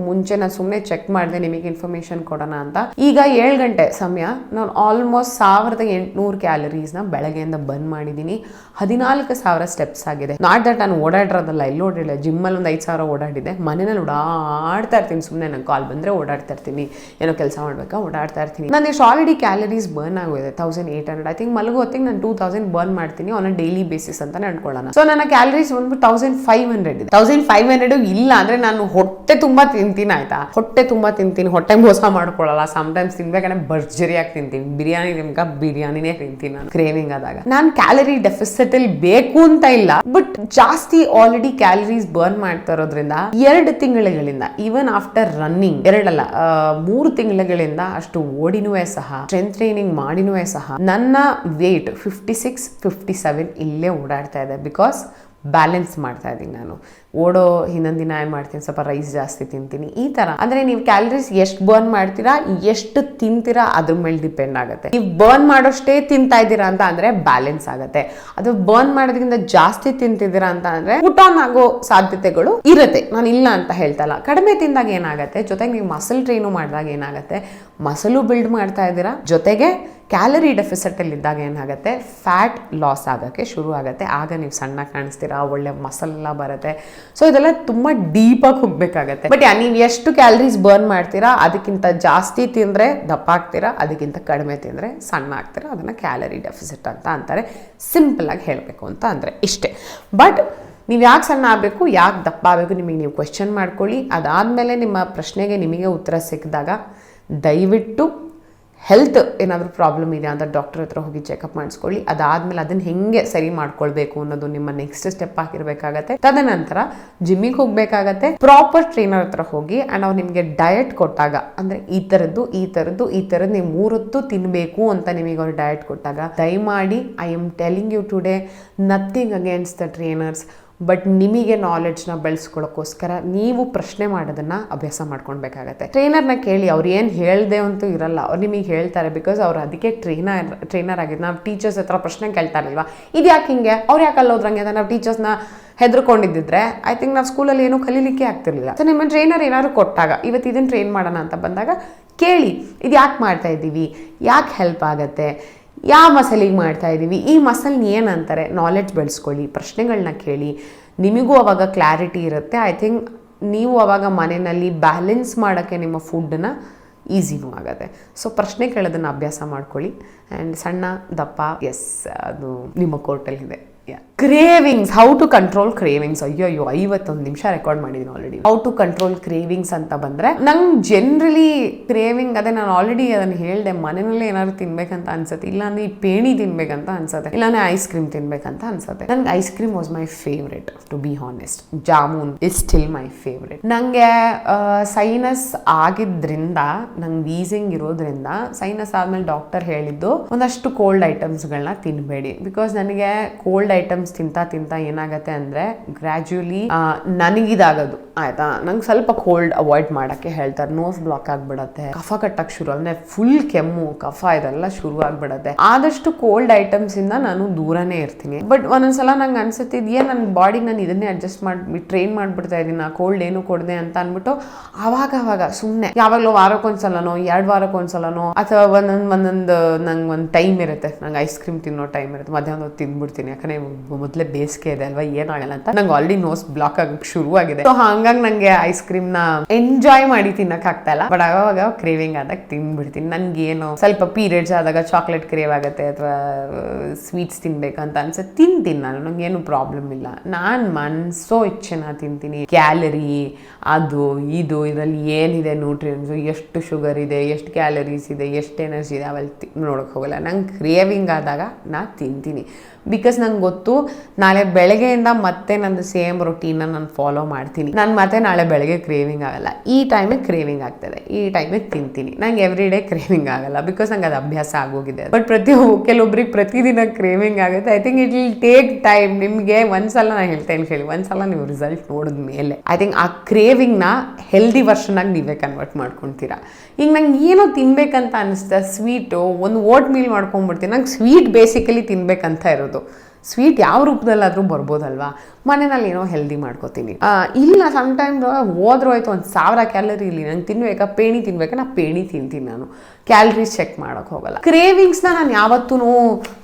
[SPEAKER 1] ಮುಂಚೆ ನಾನು ಸುಮ್ಮನೆ ಚೆಕ್ ಮಾಡಿದೆ ನಿಮಗೆ ಇನ್ಫಾರ್ಮೇಶನ್ ಕೊಡೋಣ ಅಂತ. ಈಗ 7 ಗಂಟೆ ಸಮಯ ನಾನು ಆಲ್ಮೋಸ್ಟ್ 1800 ಕ್ಯಾಲರೀಸ್ನ ಬೆಳಗ್ಗೆಯಿಂದ ಬರ್ನ್ ಮಾಡಿದ್ದೀನಿ. 14,000 ಸ್ಟೆಪ್ಸ್ ಆಗಿದೆ. ನಾಟ್ ದಟ್ ನಾನು ಓಡಾಡಿರೋದಲ್ಲ, ಎಲ್ಲಿ ಓಡಾಡಿಲ್ಲ, ಜಿಮ್ಮಲ್ಲಿ ಒಂದು 5,000 ಓಡಾಡಿದೆ, ಮನೆಯಲ್ಲಿ ಓಡಾಡ್ತಾ ಇರ್ತೀನಿ. ಸುಮ್ಮನೆ ನಂಗೆ ಕಾಲ್ ಬಂದರೆ ಓಡಾಡ್ತಾ ಇರ್ತೀನಿ, ಏನೋ ಕೆಲಸ ಮಾಡ್ಬೇಕಾ ಓಡಾಡ್ತಾ ಮಾಡ್ತಾ ಇರ್ತೀನಿ. ನಾನು ಇಷ್ಟು ಆಲ್ರೆಡಿ ಕ್ಯಾಲರೀಸ್ ಬರ್ನ್ ಆಗೋಗಿದೆ 1800. ಐ ಥಿಂಕ್ ಮಲಗೋ ಹೊತ್ತಿಗೆ ನಾನು 2000 ಬರ್ನ್ ಮಾಡ್ತೀನಿ ಆನ್ ಅ ಡೈಲಿ ಬೇಸಿಸ್ ಅಂತ ಅನ್ಕೊಳ್ಳೋಣ. ಸೊ ನನ್ನ ಕ್ಯಾಲರೀಸ್ ಬಂದ್ಬಿಟ್ಟು 1500 ಇದೆ. 1500 ಇಲ್ಲ ಅಂದ್ರೆ ನಾನು ಹೊಟ್ಟೆ ತುಂಬಾ ತಿಂತೀನಿ ಆಯ್ತಾ, ಹೊಟ್ಟೆ ತುಂಬಾ ತಿಂತೀನಿ, ಹೊಟ್ಟೆ ಮೋಸ ಮಾಡ್ಕೊಳ್ಳಲ್ಲ. ಸಮ್ಟೈಮ್ಸ್ ತಿನ್ಬೇಕಂದ್ರೆ ಭರ್ಜರಿಯಾಗಿ ತಿಂತೀನಿ, ಬಿರಿಯಾನಿ ನಿಮ್ಗೆ ಬಿರಿಯಾನಿನೇ ತಿಂತೀನಿ ನಾನು ಕ್ರೇವಿಂಗ್ ಆದಾಗ. ನಾನು ಕ್ಯಾಲರಿ ಡೆಫಿಸಿಟ್ ಅಲ್ಲಿ ಬೇಕು ಅಂತ ಇಲ್ಲ, ಬಟ್ ಜಾಸ್ತಿ ಆಲ್ರೆಡಿ ಕ್ಯಾಲರೀಸ್ ಬರ್ನ್ ಮಾಡ್ತಾ ಇರೋದ್ರಿಂದ 2 ತಿಂಗಳಿಂದ ಈವನ್ ಆಫ್ಟರ್ ರನ್ನಿಂಗ್ 3 ತಿಂಗಳಿಂದ ಅಷ್ಟು ಓಡಿನೂ ಸಹ ಸ್ಟ್ರೆಂತ್ ಟ್ರೈನಿಂಗ್ ಮಾಡಿನೂ ಸಹ ನನ್ನ ವೇಟ್ 56-57 ಇಲ್ಲೇ ಓಡಾಡ್ತಾ ಇದೆ. ಬಿಕಾಸ್ ಬ್ಯಾಲೆನ್ಸ್ ಮಾಡ್ತಾ ಇದ್ದೀನಿ ನಾನು. ಓಡೋ ಹಿಂದೊಂದು ದಿನ ಏನು ಮಾಡ್ತೀನಿ, ಸ್ವಲ್ಪ ರೈಸ್ ಜಾಸ್ತಿ ತಿಂತೀನಿ, ಈ ಥರ. ಅಂದರೆ ನೀವು ಕ್ಯಾಲರೀಸ್ ಎಷ್ಟು ಬರ್ನ್ ಮಾಡ್ತೀರಾ, ಎಷ್ಟು ತಿಂತೀರಾ ಅದ್ರ ಮೇಲೆ ಡಿಪೆಂಡ್ ಆಗುತ್ತೆ. ನೀವು ಬರ್ನ್ ಮಾಡೋಷ್ಟೇ ತಿಂತಾ ಇದ್ದೀರಾ ಅಂತ ಅಂದರೆ ಬ್ಯಾಲೆನ್ಸ್ ಆಗುತ್ತೆ. ಅದು ಬರ್ನ್ ಮಾಡೋದ್ರಿಂದ ಜಾಸ್ತಿ ತಿಂತಿದ್ದೀರಾ ಅಂತ ಅಂದರೆ ಪುಟ್ ಆನ್ ಆಗೋ ಸಾಧ್ಯತೆಗಳು ಇರುತ್ತೆ. ನಾನು ಇಲ್ಲ ಅಂತ ಹೇಳ್ತಾ ಇಲ್ಲ. ಕಡಿಮೆ ತಿಂದಾಗ ಏನಾಗುತ್ತೆ, ಜೊತೆಗೆ ನೀವು ಮಸಲ್ ಟ್ರೈನು ಮಾಡಿದಾಗ ಏನಾಗುತ್ತೆ, ಮಸಲು ಬಿಲ್ಡ್ ಮಾಡ್ತಾ ಇದ್ದೀರಾ, ಜೊತೆಗೆ ಕ್ಯಾಲರಿ ಡೆಫಿಸಿಟ್ ಅಲ್ಲಿ ಇದ್ದಾಗ ಏನಾಗುತ್ತೆ, ಫ್ಯಾಟ್ ಲಾಸ್ ಆಗೋಕ್ಕೆ ಶುರು ಆಗುತ್ತೆ. ಆಗ ನೀವು ಸಣ್ಣ ಕಾಣಿಸ್ತೀರಾ, ಒಳ್ಳೆ ಮಸಲ್ ಎಲ್ಲ ಬರುತ್ತೆ. ಸೊ ಇದೆಲ್ಲ ತುಂಬ ಡೀಪಾಗಿ ಹೋಗ್ಬೇಕಾಗತ್ತೆ. ಬಟ್ ನೀವು ಎಷ್ಟು ಕ್ಯಾಲರೀಸ್ ಬರ್ನ್ ಮಾಡ್ತೀರಾ ಅದಕ್ಕಿಂತ ಜಾಸ್ತಿ ತಿಂದರೆ ದಪ್ಪ ಆಗ್ತೀರಾ, ಅದಕ್ಕಿಂತ ಕಡಿಮೆ ತಿಂದರೆ ಸಣ್ಣ ಆಗ್ತೀರಾ. ಅದನ್ನು ಕ್ಯಾಲರಿ ಡೆಫಿಸಿಟ್ ಅಂತ ಅಂತಾರೆ, ಸಿಂಪಲ್ ಆಗಿ ಹೇಳಬೇಕು ಅಂತ ಅಂದರೆ ಇಷ್ಟೇ. ಬಟ್ ನೀವು ಯಾಕೆ ಸಣ್ಣ ಆಗಬೇಕು, ಯಾಕೆ ದಪ್ಪ ಆಗಬೇಕು, ನಿಮಗೆ ನೀವು ಕ್ವೆಶ್ಚನ್ ಮಾಡ್ಕೊಳ್ಳಿ. ಅದಾದಮೇಲೆ ನಿಮ್ಮ ಪ್ರಶ್ನೆಗೆ ನಿಮಗೆ ಉತ್ತರ ಸಿಕ್ಕಿದಾಗ ದಯವಿಟ್ಟು ಹೆಲ್ತ್ ಏನಾದರೂ ಪ್ರಾಬ್ಲಮ್ ಇದೆಯಾ ಅಂತ ಡಾಕ್ಟರ್ ಹತ್ರ ಹೋಗಿ ಚೆಕಪ್ ಮಾಡಿಸ್ಕೊಳ್ಳಿ. ಅದಾದಮೇಲೆ ಅದನ್ನು ಹೆಂಗೆ ಸರಿ ಮಾಡ್ಕೊಳ್ಬೇಕು ಅನ್ನೋದು ನಿಮ್ಮ ನೆಕ್ಸ್ಟ್ ಸ್ಟೆಪ್ ಆಗಿರಬೇಕಾಗತ್ತೆ. ತದನಂತರ ಜಿಮ್ಮಿಗೆ ಹೋಗಬೇಕಾಗತ್ತೆ, ಪ್ರಾಪರ್ ಟ್ರೈನರ್ ಹತ್ರ ಹೋಗಿ ಆ್ಯಂಡ್ ಅವ್ರು ನಿಮಗೆ ಡಯಟ್ ಕೊಟ್ಟಾಗ, ಅಂದರೆ ಈ ಥರದ್ದು ನೀವು 3 ಹೊತ್ತು ತಿನ್ನಬೇಕು ಅಂತ ನಿಮಗೆ ಅವ್ರು ಡಯಟ್ ಕೊಟ್ಟಾಗ, ದಯಮಾಡಿ I am telling you today, nothing against the trainers, but ನಿಮಗೆ ನಾಲೆಡ್ಜ್ನ ಬೆಳೆಸ್ಕೊಳ್ಳೋಕ್ಕೋಸ್ಕರ ನೀವು ಪ್ರಶ್ನೆ ಮಾಡೋದನ್ನು ಅಭ್ಯಾಸ ಮಾಡ್ಕೊಳ್ಬೇಕಾಗತ್ತೆ. ಟ್ರೈನರ್ನ ಕೇಳಿ, ಅವ್ರು ಏನು ಹೇಳ್ದೆ ಅಂತೂ ಇರಲ್ಲ, ಅವ್ರು ನಿಮಗೆ ಹೇಳ್ತಾರೆ. ಬಿಕಾಸ್ ಅವ್ರು ಅದಕ್ಕೆ ಟ್ರೈನರ್ ಆಗಿದ್ದು. ನಾವು ಟೀಚರ್ಸ್ ಹತ್ರ ಪ್ರಶ್ನೆ ಕೇಳ್ತಾರಲ್ವಾ, ಇದು ಯಾಕೆ ಹಿಂಗೆ, ಅವ್ರು ಯಾಕೆ ಅಲ್ಲೋದ್ರಂಗೆ ಅಂತ ನಾವು ಟೀಚರ್ಸ್ನ ಹೆದರ್ಕೊಂಡಿದ್ದಿದ್ರೆ ಐ ಥಿಂಕ್ ನಾವು ಸ್ಕೂಲಲ್ಲಿ ಏನೂ ಕಲೀಲಿಕ್ಕೆ ಆಗ್ತಿರ್ಲಿಲ್ಲ. ಸೊ ನಿಮ್ಮ ಟ್ರೈನರ್ ಏನಾದ್ರು ಕೊಟ್ಟಾಗ, ಇವತ್ತು ಇದನ್ನು ಟ್ರೈನ್ ಮಾಡೋಣ ಅಂತ ಬಂದಾಗ ಕೇಳಿ, ಇದು ಯಾಕೆ ಮಾಡ್ತಾ ಇದ್ದೀವಿ, ಯಾಕೆ ಹೆಲ್ಪ್ ಆಗುತ್ತೆ, ಯಾವ ಮಸಲಿಗೆ ಮಾಡ್ತಾ ಇದ್ದೀವಿ, ಈ ಮಸಲ್ನ ಏನಂತಾರೆ, ನಾಲೆಡ್ಜ್ ಬೆಳೆಸ್ಕೊಳ್ಳಿ, ಪ್ರಶ್ನೆಗಳನ್ನ ಕೇಳಿ. ನಿಮಗೂ ಅವಾಗ ಕ್ಲಾರಿಟಿ ಇರುತ್ತೆ. ಐ ಥಿಂಕ್ ನೀವು ಅವಾಗ ಮನೆಯಲ್ಲಿ ಬ್ಯಾಲೆನ್ಸ್ ಮಾಡೋಕ್ಕೆ ನಿಮ್ಮ ಫುಡ್ಡನ್ನ ಈಸಿನೂ ಆಗುತ್ತೆ. ಸೊ ಪ್ರಶ್ನೆ ಕೇಳೋದನ್ನು ಅಭ್ಯಾಸ ಮಾಡ್ಕೊಳ್ಳಿ. ಆ್ಯಂಡ್ ಸಣ್ಣ ದಪ್ಪ ಅದು ನಿಮ್ಮ ಕೋರ್ಟಲ್ಲಿದೆ. Cravings, how to control cravings. ಅಯ್ಯೋ 51 ನಿಮಿಷ ರೆಕಾರ್ಡ್ ಮಾಡಿದ್ದೀನಿ already. How to control cravings ಅಂತ ಬಂದರೆ, ನಂಗೆ ಜನರಲಿ ಕ್ರೇವಿಂಗ್ ಅದೇ, ನಾನು ಆಲ್ರೆಡಿ ಅದನ್ನು ಹೇಳಿದೆ, ಮನೆಯಲ್ಲೇ ಏನಾದ್ರು ತಿನ್ಬೇಕಂತ ಅನ್ಸುತ್ತೆ, ಇಲ್ಲಾಂದ್ರೆ ಈ ಪೇಣಿ ತಿನ್ಬೇಕಂತ ಅನ್ಸುತ್ತೆ, ಇಲ್ಲಾಂದ್ರೆ ಐಸ್ ಕ್ರೀಮ್ ತಿನ್ಬೇಕಂತ ಅನ್ಸುತ್ತೆ. ನಂಗೆ ice cream was my favourite, to be honest. Jamun is still my favourite. ನನಗೆ ಸೈನಸ್ ಆಗಿದ್ರಿಂದ, ನಂಗೆ ವೀಸಿಂಗ್ ಇರೋದ್ರಿಂದ, ಸೈನಸ್ ಆದ್ಮೇಲೆ ಡಾಕ್ಟರ್ ಹೇಳಿದ್ದು ಒಂದಷ್ಟು ಕೋಲ್ಡ್ ಐಟಮ್ಸ್ಗಳನ್ನ ತಿನ್ನಬೇಡಿ. ಬಿಕಾಸ್ ನನಗೆ ಕೋಲ್ಡ್ ಐಟಮ್ಸ್ ತಿಂತಾ ಏನಾಗತ್ತೆ ಅಂದ್ರೆ ಗ್ರಾಜುಯಲಿ ನನಗಿದಾಗೋದು ಆಯ್ತಾ, ನಂಗೆ ಸ್ವಲ್ಪ ಕೋಲ್ಡ್ ಅವಾಯ್ಡ್ ಮಾಡಕ್ಕೆ ಹೇಳ್ತಾರೆ. ನೋಸ್ ಬ್ಲಾಕ್ ಆಗ್ಬಿಡತ್ತೆ, ಕಫ ಕಟ್ಟಕ್ಕೆ ಶುರು, ಅಂದ್ರೆ ಫುಲ್ ಕೆಮ್ಮು, ಕಫ ಇದೆಲ್ಲ ಶುರು ಆಗ್ಬಿಡತ್ತೆ. ಆದಷ್ಟು ಕೋಲ್ಡ್ ಐಟಮ್ಸ್ ಇಂದ ನಾನು ದೂರನೇ ಇರ್ತೀನಿ. ಬಟ್ ಒಂದೊಂದ್ಸಲ ನಂಗೆ ಅನ್ಸುತ್ತಿದ್ಯೇ ನನ್ನ ಬಾಡಿಗೆ ನಾನು ಇದನ್ನೇ ಅಡ್ಜಸ್ಟ್ ಮಾಡಿ ಟ್ರೈನ್ ಮಾಡ್ಬಿಡ್ತಾ ಇದ್ದೀನಿ, ನಾ ಕೋಲ್ಡ್ ಏನು ಕೊಡದೆ ಅಂತ ಅಂದ್ಬಿಟ್ಟು ಅವಾಗ ಸುಮ್ಮನೆ ಯಾವಾಗಲೂ ವಾರಕ್ಕೊಂದ್ಸಲನೋ 2 ವಾರಕ್ಕೊಂದ್ಸಲನೋ ಅಥವಾ ಒಂದೊಂದು ನಂಗೆ ಒಂದು ಟೈಮ್ ಇರುತ್ತೆ, ನಂಗೆ ಐಸ್ ಕ್ರೀಮ್ ತಿನ್ನೋ ಟೈಮ್ ಇರುತ್ತೆ, ಮಧ್ಯಾಹ್ನ ಹೊತ್ತು ತಿಂದ್ಬಿಡ್ತೀನಿ. ಯಾಕಂದ್ರೆ ಮೊದಲೇ ಬೇಸಿಗೆ ಇದೆ ಅಲ್ವಾ, ಏನಾಗಲ್ಲ ಅಂತ. ನಂಗೆ ಆಲ್ರೆಡಿ ನೋಸ್ ಬ್ಲಾಕ್ ಆಗಕ್ಕೆ ಶುರು ಆಗಿದೆ. ಸೊ ಹಂಗಾಗಿ ನಂಗೆ ಐಸ್ ಕ್ರೀಮ್ ನ ಎಂಜಾಯ್ ಮಾಡಿ ತಿನ್ನಕ್ ಆಗ್ತಾ ಇಲ್ಲ. ಬಟ್ ಆವಾಗ ಕ್ರೇವಿಂಗ್ ಆದಾಗ ತಿನ್ಬಿಡ್ತೀನಿ. ನನ್ಗೇನು ಸ್ವಲ್ಪ ಪೀರಿಯಡ್ಸ್ ಆದಾಗ ಚಾಕ್ಲೇಟ್ ಕ್ರೇವ್ ಆಗುತ್ತೆ ಅಥವಾ ಸ್ವೀಟ್ಸ್ ತಿನ್ಬೇಕಂತ ಅನ್ಸುತ್ತೆ, ತಿಂತೀನಿ ನಾನು, ನಂಗೇನು ಪ್ರಾಬ್ಲಮ್ ಇಲ್ಲ. ನಾನು ಮನ್ಸೋ ಇಚ್ಛೆನ ತಿಂತೀನಿ. ಕ್ಯಾಲರಿ ಅದು ಇದು ಇದರಲ್ಲಿ ಏನಿದೆ, ನ್ಯೂಟ್ರಿಯನ್ಸ್, ಎಷ್ಟು ಶುಗರ್ ಇದೆ, ಎಷ್ಟು ಕ್ಯಾಲರೀಸ್ ಇದೆ, ಎಷ್ಟು ಎನರ್ಜಿ ಇದೆ, ಅವೆಲ್ಲ ನೋಡೋಕೆ ಹೋಗಲ್ಲ. ನಂಗೆ ಕ್ರೇವಿಂಗ್ ಆದಾಗ ನಾ ತಿಂತೀನಿ. ಬಿಕಾಸ್ ನಂಗೆ ಗೊತ್ತು ನಾಳೆ ಬೆಳಗ್ಗೆಯಿಂದ ಮತ್ತೆ ನಂದು ಸೇಮ್ ರೊಟೀನ ನಾನು ಫಾಲೋ ಮಾಡ್ತೀನಿ. ನಾನು ಮತ್ತೆ ನಾಳೆ ಬೆಳಗ್ಗೆ ಕ್ರೇವಿಂಗ್ ಆಗಲ್ಲ, ಈ ಟೈಮಿಗೆ ಕ್ರೇವಿಂಗ್ ಆಗ್ತದೆ, ಈ ಟೈಮಿಗೆ ತಿಂತೀನಿ. ನಂಗೆ ಎವ್ರಿ ಡೇ ಕ್ರೇವಿಂಗ್ ಆಗಲ್ಲ, ಬಿಕಾಸ್ ನಂಗೆ ಅದು ಅಭ್ಯಾಸ ಆಗೋಗಿದೆ. ಬಟ್ ಕೆಲವೊಬ್ರಿಗೆ ಪ್ರತಿದಿನ ಕ್ರೇವಿಂಗ್ ಆಗುತ್ತೆ. I think it will take time. ನಿಮಗೆ ಒಂದ್ಸಲ ನಾನು ಹೇಳ್ತೇನೆ ಕೇಳಿ, ಒಂದ್ಸಲ ನೀವು ರಿಸಲ್ಟ್ ನೋಡಿದ ಮೇಲೆ ಐ ಥಿಂಕ್ ಆ ಕ್ರೇವಿಂಗ್ನ ಹೆಲ್ದಿ ವರ್ಷನ್ ಆಗಿ ನೀವೇ ಕನ್ವರ್ಟ್ ಮಾಡ್ಕೊತೀರಾ. ಈಗ ನಂಗೆ ಏನೋ ತಿನ್ಬೇಕಂತ ಅನಿಸ್ತಾ, ಸ್ವೀಟು ಒಂದು ಓಟ್ ಮೀಲ್ ಮಾಡ್ಕೊಂಡ್ಬಿಡ್ತೀನಿ. ನಂಗೆ ಸ್ವೀಟ್ ಬೇಸಿಕಲಿ ತಿನ್ಬೇಕಂತ ಇರೋದು. ಸ್ವೀಟ್ ಯಾವ ರೂಪದಲ್ಲಾದರೂ ಬರ್ಬೋದಲ್ವಾ, ಮನೆಯಲ್ಲಿ ಏನೋ ಹೆಲ್ದಿ ಮಾಡ್ಕೋತೀನಿ. ಇಲ್ಲ ಸಮ್ಟೈಮ್ಸ್ ಹೋದ್ರೂ ಆಯ್ತು 1000 ಕ್ಯಾಲರಿ ಇಲ್ಲಿ, ನಂಗೆ ತಿನ್ಬೇಕಾ ಪೇಣಿ ತಿನ್ಬೇಕಾ, ನಾ ಪೇಣಿ ತಿಂತೀನಿ. ನಾನು ಕ್ಯಾಲರೀಸ್ ಚೆಕ್ ಮಾಡೋಕ್ಕೆ ಹೋಗಲ್ಲ. ಕ್ರೇವಿಂಗ್ಸ್ನ ನಾನು ಯಾವತ್ತೂ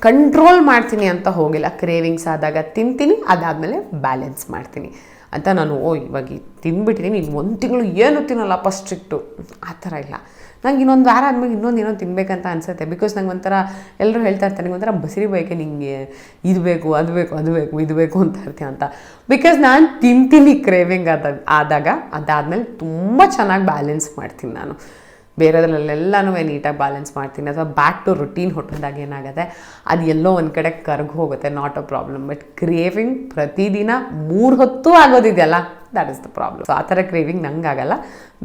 [SPEAKER 1] ಕಂಟ್ರೋಲ್ ಮಾಡ್ತೀನಿ ಅಂತ ಹೋಗಿಲ್ಲ. ಕ್ರೇವಿಂಗ್ಸ್ ಆದಾಗ ತಿಂತೀನಿ, ಅದಾದಮೇಲೆ ಬ್ಯಾಲೆನ್ಸ್ ಮಾಡ್ತೀನಿ ಅಂತ. ನಾನು ಇವಾಗ ತಿಂದ್ಬಿಟ್ಟಿದ್ದೀನಿ, ಇನ್ನು 1 ತಿಂಗಳು ಏನು ತಿನ್ನಲ್ಲಪ್ಪ ಸ್ಟ್ರಿಕ್ಟು, ಆ ಥರ ಇಲ್ಲ. ನಂಗೆ ಇನ್ನೊಂದು ವಾರ ಆದ್ಮೇಲೆ ಇನ್ನೊಂದೇನೋ ತಿನ್ಬೇಕಂತ ಅನ್ಸುತ್ತೆ. ಬಿಕಾಸ್ ನಂಗೆ ಒಂಥರ ಎಲ್ಲರೂ ಹೇಳ್ತಾ ಇರ್ತಾರೆ, ನಂಗೆ ಒಂಥರ ಬಸರಿ ಬಯಕೆ, ನಿಂಗೆ ಇದು ಬೇಕು ಅದು ಬೇಕು ಅದು ಬೇಕು ಇದು ಬೇಕು ಅಂತ ಇರ್ತೀಯ ಅಂತ. ಬಿಕಾಸ್ ನಾನು ತಿಂತೀನಿ ಕ್ರೇವಿಂಗ್ ಆದಾಗ, ಅದಾದಮೇಲೆ ತುಂಬ ಚೆನ್ನಾಗಿ ಬ್ಯಾಲೆನ್ಸ್ ಮಾಡ್ತೀನಿ ನಾನು. ಬೇರೆದ್ರಲ್ಲೆಲ್ಲನೂ ನೀಟಾಗಿ ಬ್ಯಾಲೆನ್ಸ್ ಮಾಡ್ತೀನಿ. ಅಥವಾ ಬ್ಯಾಕ್ ಟು ರುಟೀನ್ ಹೊಟ್ಟೋದಾಗ ಏನಾಗುತ್ತೆ, ಅದು ಎಲ್ಲೋ ಒಂದು ಕಡೆ ಕರ್ಗೆ ಹೋಗುತ್ತೆ, not a problem. But craving ಪ್ರತಿದಿನ 3 ಹೊತ್ತು ಆಗೋದಿದೆಯಲ್ಲ, that is the problem. So ಆ ಥರ ಕ್ರೇವಿಂಗ್ ನಂಗೆ ಆಗಲ್ಲ,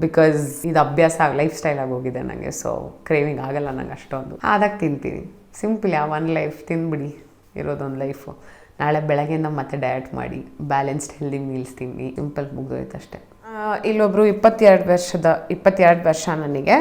[SPEAKER 1] ಬಿಕಾಸ್ ಇದು ಅಭ್ಯಾಸ ಲೈಫ್ ಸ್ಟೈಲ್ ಆಗೋಗಿದೆ ನನಗೆ. ಸೊ ಕ್ರೇವಿಂಗ್ ಆಗಲ್ಲ ನಂಗೆ ಅಷ್ಟೊಂದು. ಆದಾಗ ತಿಂತೀನಿ, ಸಿಂಪಲ್. ಒಂದು ಲೈಫ್ ತಿಂದ್ಬಿಡಿ, ಇರೋದೊಂದು ಲೈಫು. ನಾಳೆ ಬೆಳಗ್ಗೆಯಿಂದ ಮತ್ತೆ ಡಯಟ್ ಮಾಡಿ ಬ್ಯಾಲೆನ್ಸ್ಡ್ ಹೆಲ್ದಿ ಮೀಲ್ಸ್ ತಿನ್ನಿ, ಸಿಂಪಲ್ ಮುಗಿದೋಯ್ತು ಅಷ್ಟೇ. ಇಲ್ಲೊಬ್ರು 22 ವರ್ಷ ನನಗೆ.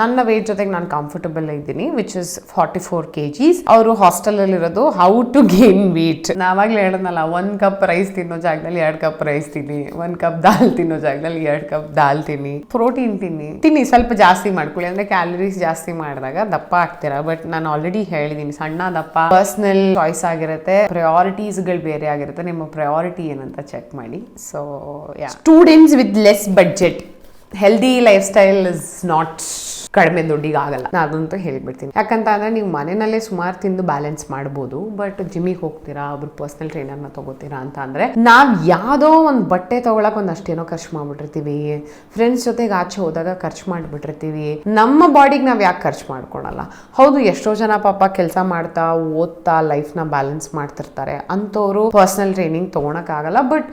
[SPEAKER 1] ನನ್ನ ವೇಟ್ ಜೊತೆಗೆ ನಾನು ಕಂಫರ್ಟಬಲ್ ಇದ್ದೀನಿ, ವಿಚ್ ಇಸ್ 44 kgs. ಅವರು ಹಾಸ್ಟೆಲಲ್ಲಿರೋದು ಹೌ ಟು ಗೇನ್ ವೇಟ್. ನಾವಾಗಲೇ ಹೇಳೋದಲ್ಲ, 1 ಕಪ್ ರೈಸ್ ತಿನ್ನೋ ಜಾಗದಲ್ಲಿ 2 ಕಪ್ ರೈಸ್ ತಿನ್ನಿ, 1 ಕಪ್ ದಾಲ್ ತಿನ್ನೋ ಜಾಗದಲ್ಲಿ 2 ಕಪ್ ದಾಲ್ ತಿನ್ನಿ, ಪ್ರೋಟೀನ್ ತಿನ್ನಿ, ಸ್ವಲ್ಪ ಜಾಸ್ತಿ ಮಾಡ್ಕೊಳ್ಳಿ. ಅಂದರೆ ಕ್ಯಾಲರೀಸ್ ಜಾಸ್ತಿ ಮಾಡಿದಾಗ ದಪ್ಪ ಆಗ್ತೀರಾ. ಬಟ್ ನಾನು ಆಲ್ರೆಡಿ ಹೇಳಿದ್ದೀನಿ, ಸಣ್ಣ ದಪ್ಪ ಪರ್ಸ್ನಲ್ ಚಾಯ್ಸ್ ಆಗಿರುತ್ತೆ, ಪ್ರಯಾರಿಟೀಸ್ಗಳು ಬೇರೆ ಆಗಿರುತ್ತೆ. ನಿಮ್ಮ ಪ್ರಯಾರಿಟಿ ಏನಂತ ಚೆಕ್ ಮಾಡಿ. So students with less budget, healthy life style is not ಕಡಿಮೆ ದುಡ್ಡಿಗೆ ಆಗಲ್ಲ, ನಾನು ಅದಂತೂ ಹೇಳ್ಬಿಡ್ತೀನಿ. ಯಾಕಂತ ಅಂದರೆ ನೀವು ಮನೆಯಲ್ಲೇ ಸುಮಾರು ತಿಂದು ಬ್ಯಾಲೆನ್ಸ್ ಮಾಡ್ಬೋದು. ಬಟ್ ಜಿಮ್ಮಿಗೆ ಹೋಗ್ತೀರಾ, ಒಬ್ರು ಪರ್ಸ್ನಲ್ ಟ್ರೈನರ್ನ ತೊಗೋತೀರಾ ಅಂತ ಅಂದರೆ, ನಾವು ಯಾವುದೋ ಒಂದು ಬಟ್ಟೆ ತೊಗೊಳಕ್ಕೆ ಒಂದಷ್ಟೇನೋ ಖರ್ಚು ಮಾಡಿಬಿಟ್ಟಿರ್ತೀವಿ, ಫ್ರೆಂಡ್ಸ್ ಜೊತೆಗೆ ಆಚೆ ಹೋದಾಗ ಖರ್ಚು ಮಾಡಿಬಿಟ್ಟಿರ್ತೀವಿ. ನಮ್ಮ ಬಾಡಿಗೆ ನಾವು ಯಾಕೆ ಖರ್ಚು ಮಾಡ್ಕೊಳಲ್ಲ? ಹೌದು, ಎಷ್ಟೋ ಜನ ಪಾಪ ಕೆಲಸ ಮಾಡ್ತಾ ಓದ್ತಾ ಲೈಫ್ನ ಬ್ಯಾಲೆನ್ಸ್ ಮಾಡ್ತಿರ್ತಾರೆ, ಅಂಥವ್ರು ಪರ್ಸ್ನಲ್ ಟ್ರೈನಿಂಗ್ ತೊಗೊಳಕ್ಕಾಗಲ್ಲ. ಬಟ್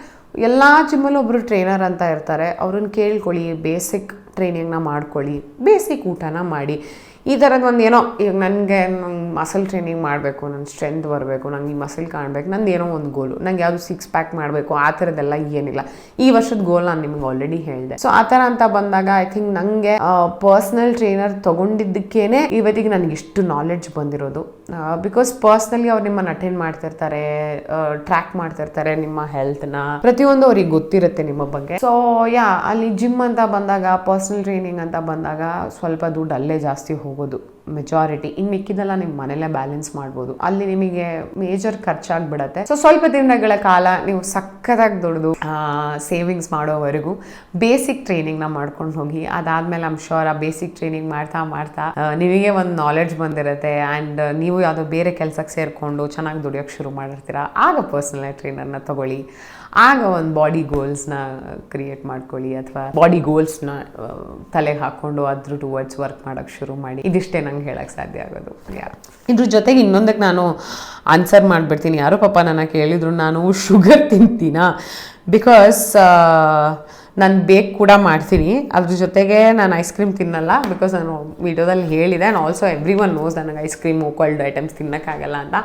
[SPEAKER 1] ಎಲ್ಲ ಜಿಮ್ಮಲ್ಲೂ ಒಬ್ಬರು ಟ್ರೈನರ್ ಅಂತ ಇರ್ತಾರೆ, ಅವ್ರನ್ನ ಕೇಳ್ಕೊಳ್ಳಿ, ಬೇಸಿಕ್ ಟ್ರೈನಿಂಗ್ನ ಮಾಡ್ಕೊಳ್ಳಿ, ಬೇಸಿಕ್ ಊಟನ ಮಾಡಿ. ಈ ಥರದ್ದು ಒಂದು ಏನೋ, ಈಗ ನಂಗೆ ಮಸಲ್ ಟ್ರೈನಿಂಗ್ ಮಾಡಬೇಕು, ನನ್ನ ಸ್ಟ್ರೆಂತ್ ಬರಬೇಕು, ನಂಗೆ ಈ ಮಸಲ್ ಕಾಣಬೇಕು, ನಂದು ಏನೋ ಒಂದು ಗೋಲು, ನಂಗೆ ಯಾವುದು 6 ಪ್ಯಾಕ್ ಮಾಡಬೇಕು, ಆ ಥರದ್ದೆಲ್ಲ ಏನಿಲ್ಲ. ಈ ವರ್ಷದ ಗೋಲ್ ನಾನು ನಿಮ್ಗೆ ಆಲ್ರೆಡಿ ಹೇಳಿದೆ. ಸೊ ಆ ಥರ ಅಂತ ಬಂದಾಗ ಐ ಥಿಂಕ್ ನನಗೆ ಪರ್ಸ್ನಲ್ ಟ್ರೈನರ್ ತೊಗೊಂಡಿದ್ದಕ್ಕೇನೆ ಇವತ್ತಿಗೆ ನನಗೆ ಇಷ್ಟು ನಾಲೆಡ್ಜ್ ಬಂದಿರೋದು. ಬಿಕಾಸ್ ಪರ್ಸ್ನಲಿ ಅವ್ರು ನಿಮ್ಮನ್ನು ಅಟೆಂಡ್ ಮಾಡ್ತಿರ್ತಾರೆ, ಟ್ರ್ಯಾಕ್ ಮಾಡ್ತಿರ್ತಾರೆ ನಿಮ್ಮ ಹೆಲ್ತ್ನ, ಪ್ರತಿಯೊಂದು ಅವ್ರಿಗೆ ಗೊತ್ತಿರುತ್ತೆ ನಿಮ್ಮ ಬಗ್ಗೆ. ಸೊ ಅಲ್ಲಿ ಜಿಮ್ ಅಂತ ಬಂದಾಗ, ಪರ್ಸ್ನಲ್ ಟ್ರೈನಿಂಗ್ ಅಂತ ಬಂದಾಗ ಸ್ವಲ್ಪ ದುಡ್ಡು ಅಲ್ಲೇ ಜಾಸ್ತಿ ಹೋಗೋದು ಮೆಜಾರಿಟಿ. ಇನ್ನು ಮಿಕ್ಕಿದೆಲ್ಲ ನಿಮ್ಮ ಮನೇಲೆ ಬ್ಯಾಲೆನ್ಸ್ ಮಾಡ್ಬೋದು, ಅಲ್ಲಿ ನಿಮಗೆ ಮೇಜರ್ ಖರ್ಚಾಗ್ಬಿಡತ್ತೆ. ಸೊ ಸ್ವಲ್ಪ ದಿನಗಳ ಕಾಲ ನೀವು ಸಕ್ಕತ್ತಾಗಿ ದುಡ್ದು ಸೇವಿಂಗ್ಸ್ ಮಾಡೋವರೆಗೂ ಬೇಸಿಕ್ ಟ್ರೈನಿಂಗ್ನ ಮಾಡ್ಕೊಂಡು ಹೋಗಿ. ಅದಾದ್ಮೇಲೆ ಐಮ್ ಶೋರ್ ಆ ಬೇಸಿಕ್ ಟ್ರೈನಿಂಗ್ ಮಾಡ್ತಾ ನಿಮಗೆ ಒಂದು ನಾಲೆಡ್ಜ್ ಬಂದಿರುತ್ತೆ. ಆ್ಯಂಡ್ ನೀವು ಯಾವುದೋ ಬೇರೆ ಕೆಲಸಕ್ಕೆ ಸೇರಿಕೊಂಡು ಚೆನ್ನಾಗಿ ದುಡಿಯೋಕ್ಕೆ ಶುರು ಮಾಡಿರ್ತೀರ, ಆಗ ಪರ್ಸ್ನಲ್ ಟ್ರೈನರ್ನ ತಗೊಳ್ಳಿ. ಆಗ ಒಂದು ಬಾಡಿ ಗೋಲ್ಸ್ನ ಕ್ರಿಯೇಟ್ ಮಾಡ್ಕೊಳ್ಳಿ, ಅಥವಾ ಬಾಡಿ ಗೋಲ್ಸ್ನ ತಲೆಗೆ ಹಾಕ್ಕೊಂಡು ಅದ್ರ ಟುವರ್ಡ್ಸ್ ವರ್ಕ್ ಮಾಡೋಕ್ಕೆ ಶುರು ಮಾಡಿ. ಇದಿಷ್ಟೇ ನಂಗೆ ಹೇಳಕ್ಕೆ ಸಾಧ್ಯ ಆಗೋದು. ಇದ್ರ ಜೊತೆಗೆ ಇನ್ನೊಂದಕ್ಕೆ ನಾನು ಆನ್ಸರ್ ಮಾಡಿಬಿಡ್ತೀನಿ. ಯಾರೋ ಪಾಪ ನನ್ನ ಕೇಳಿದ್ರು, ನಾನು ಶುಗರ್ ತಿಂತೀನಾ? ಬಿಕಾಸ್ ನಾನು ಬೇಕ್ ಕೂಡ ಮಾಡ್ತೀನಿ, ಅದ್ರ ಜೊತೆಗೆ ನಾನು ಐಸ್ ಕ್ರೀಮ್ ತಿನ್ನಲ್ಲ. ಬಿಕಾಸ್ ನಾನು ವಿಡಿಯೋದಲ್ಲಿ ಹೇಳಿದೆ, and also everyone knows ನನಗೆ ಐಸ್ ಕ್ರೀಮು ಕೋಲ್ಡ್ ಐಟಮ್ಸ್ ತಿನ್ನೋಕ್ಕಾಗಲ್ಲ ಅಂತ.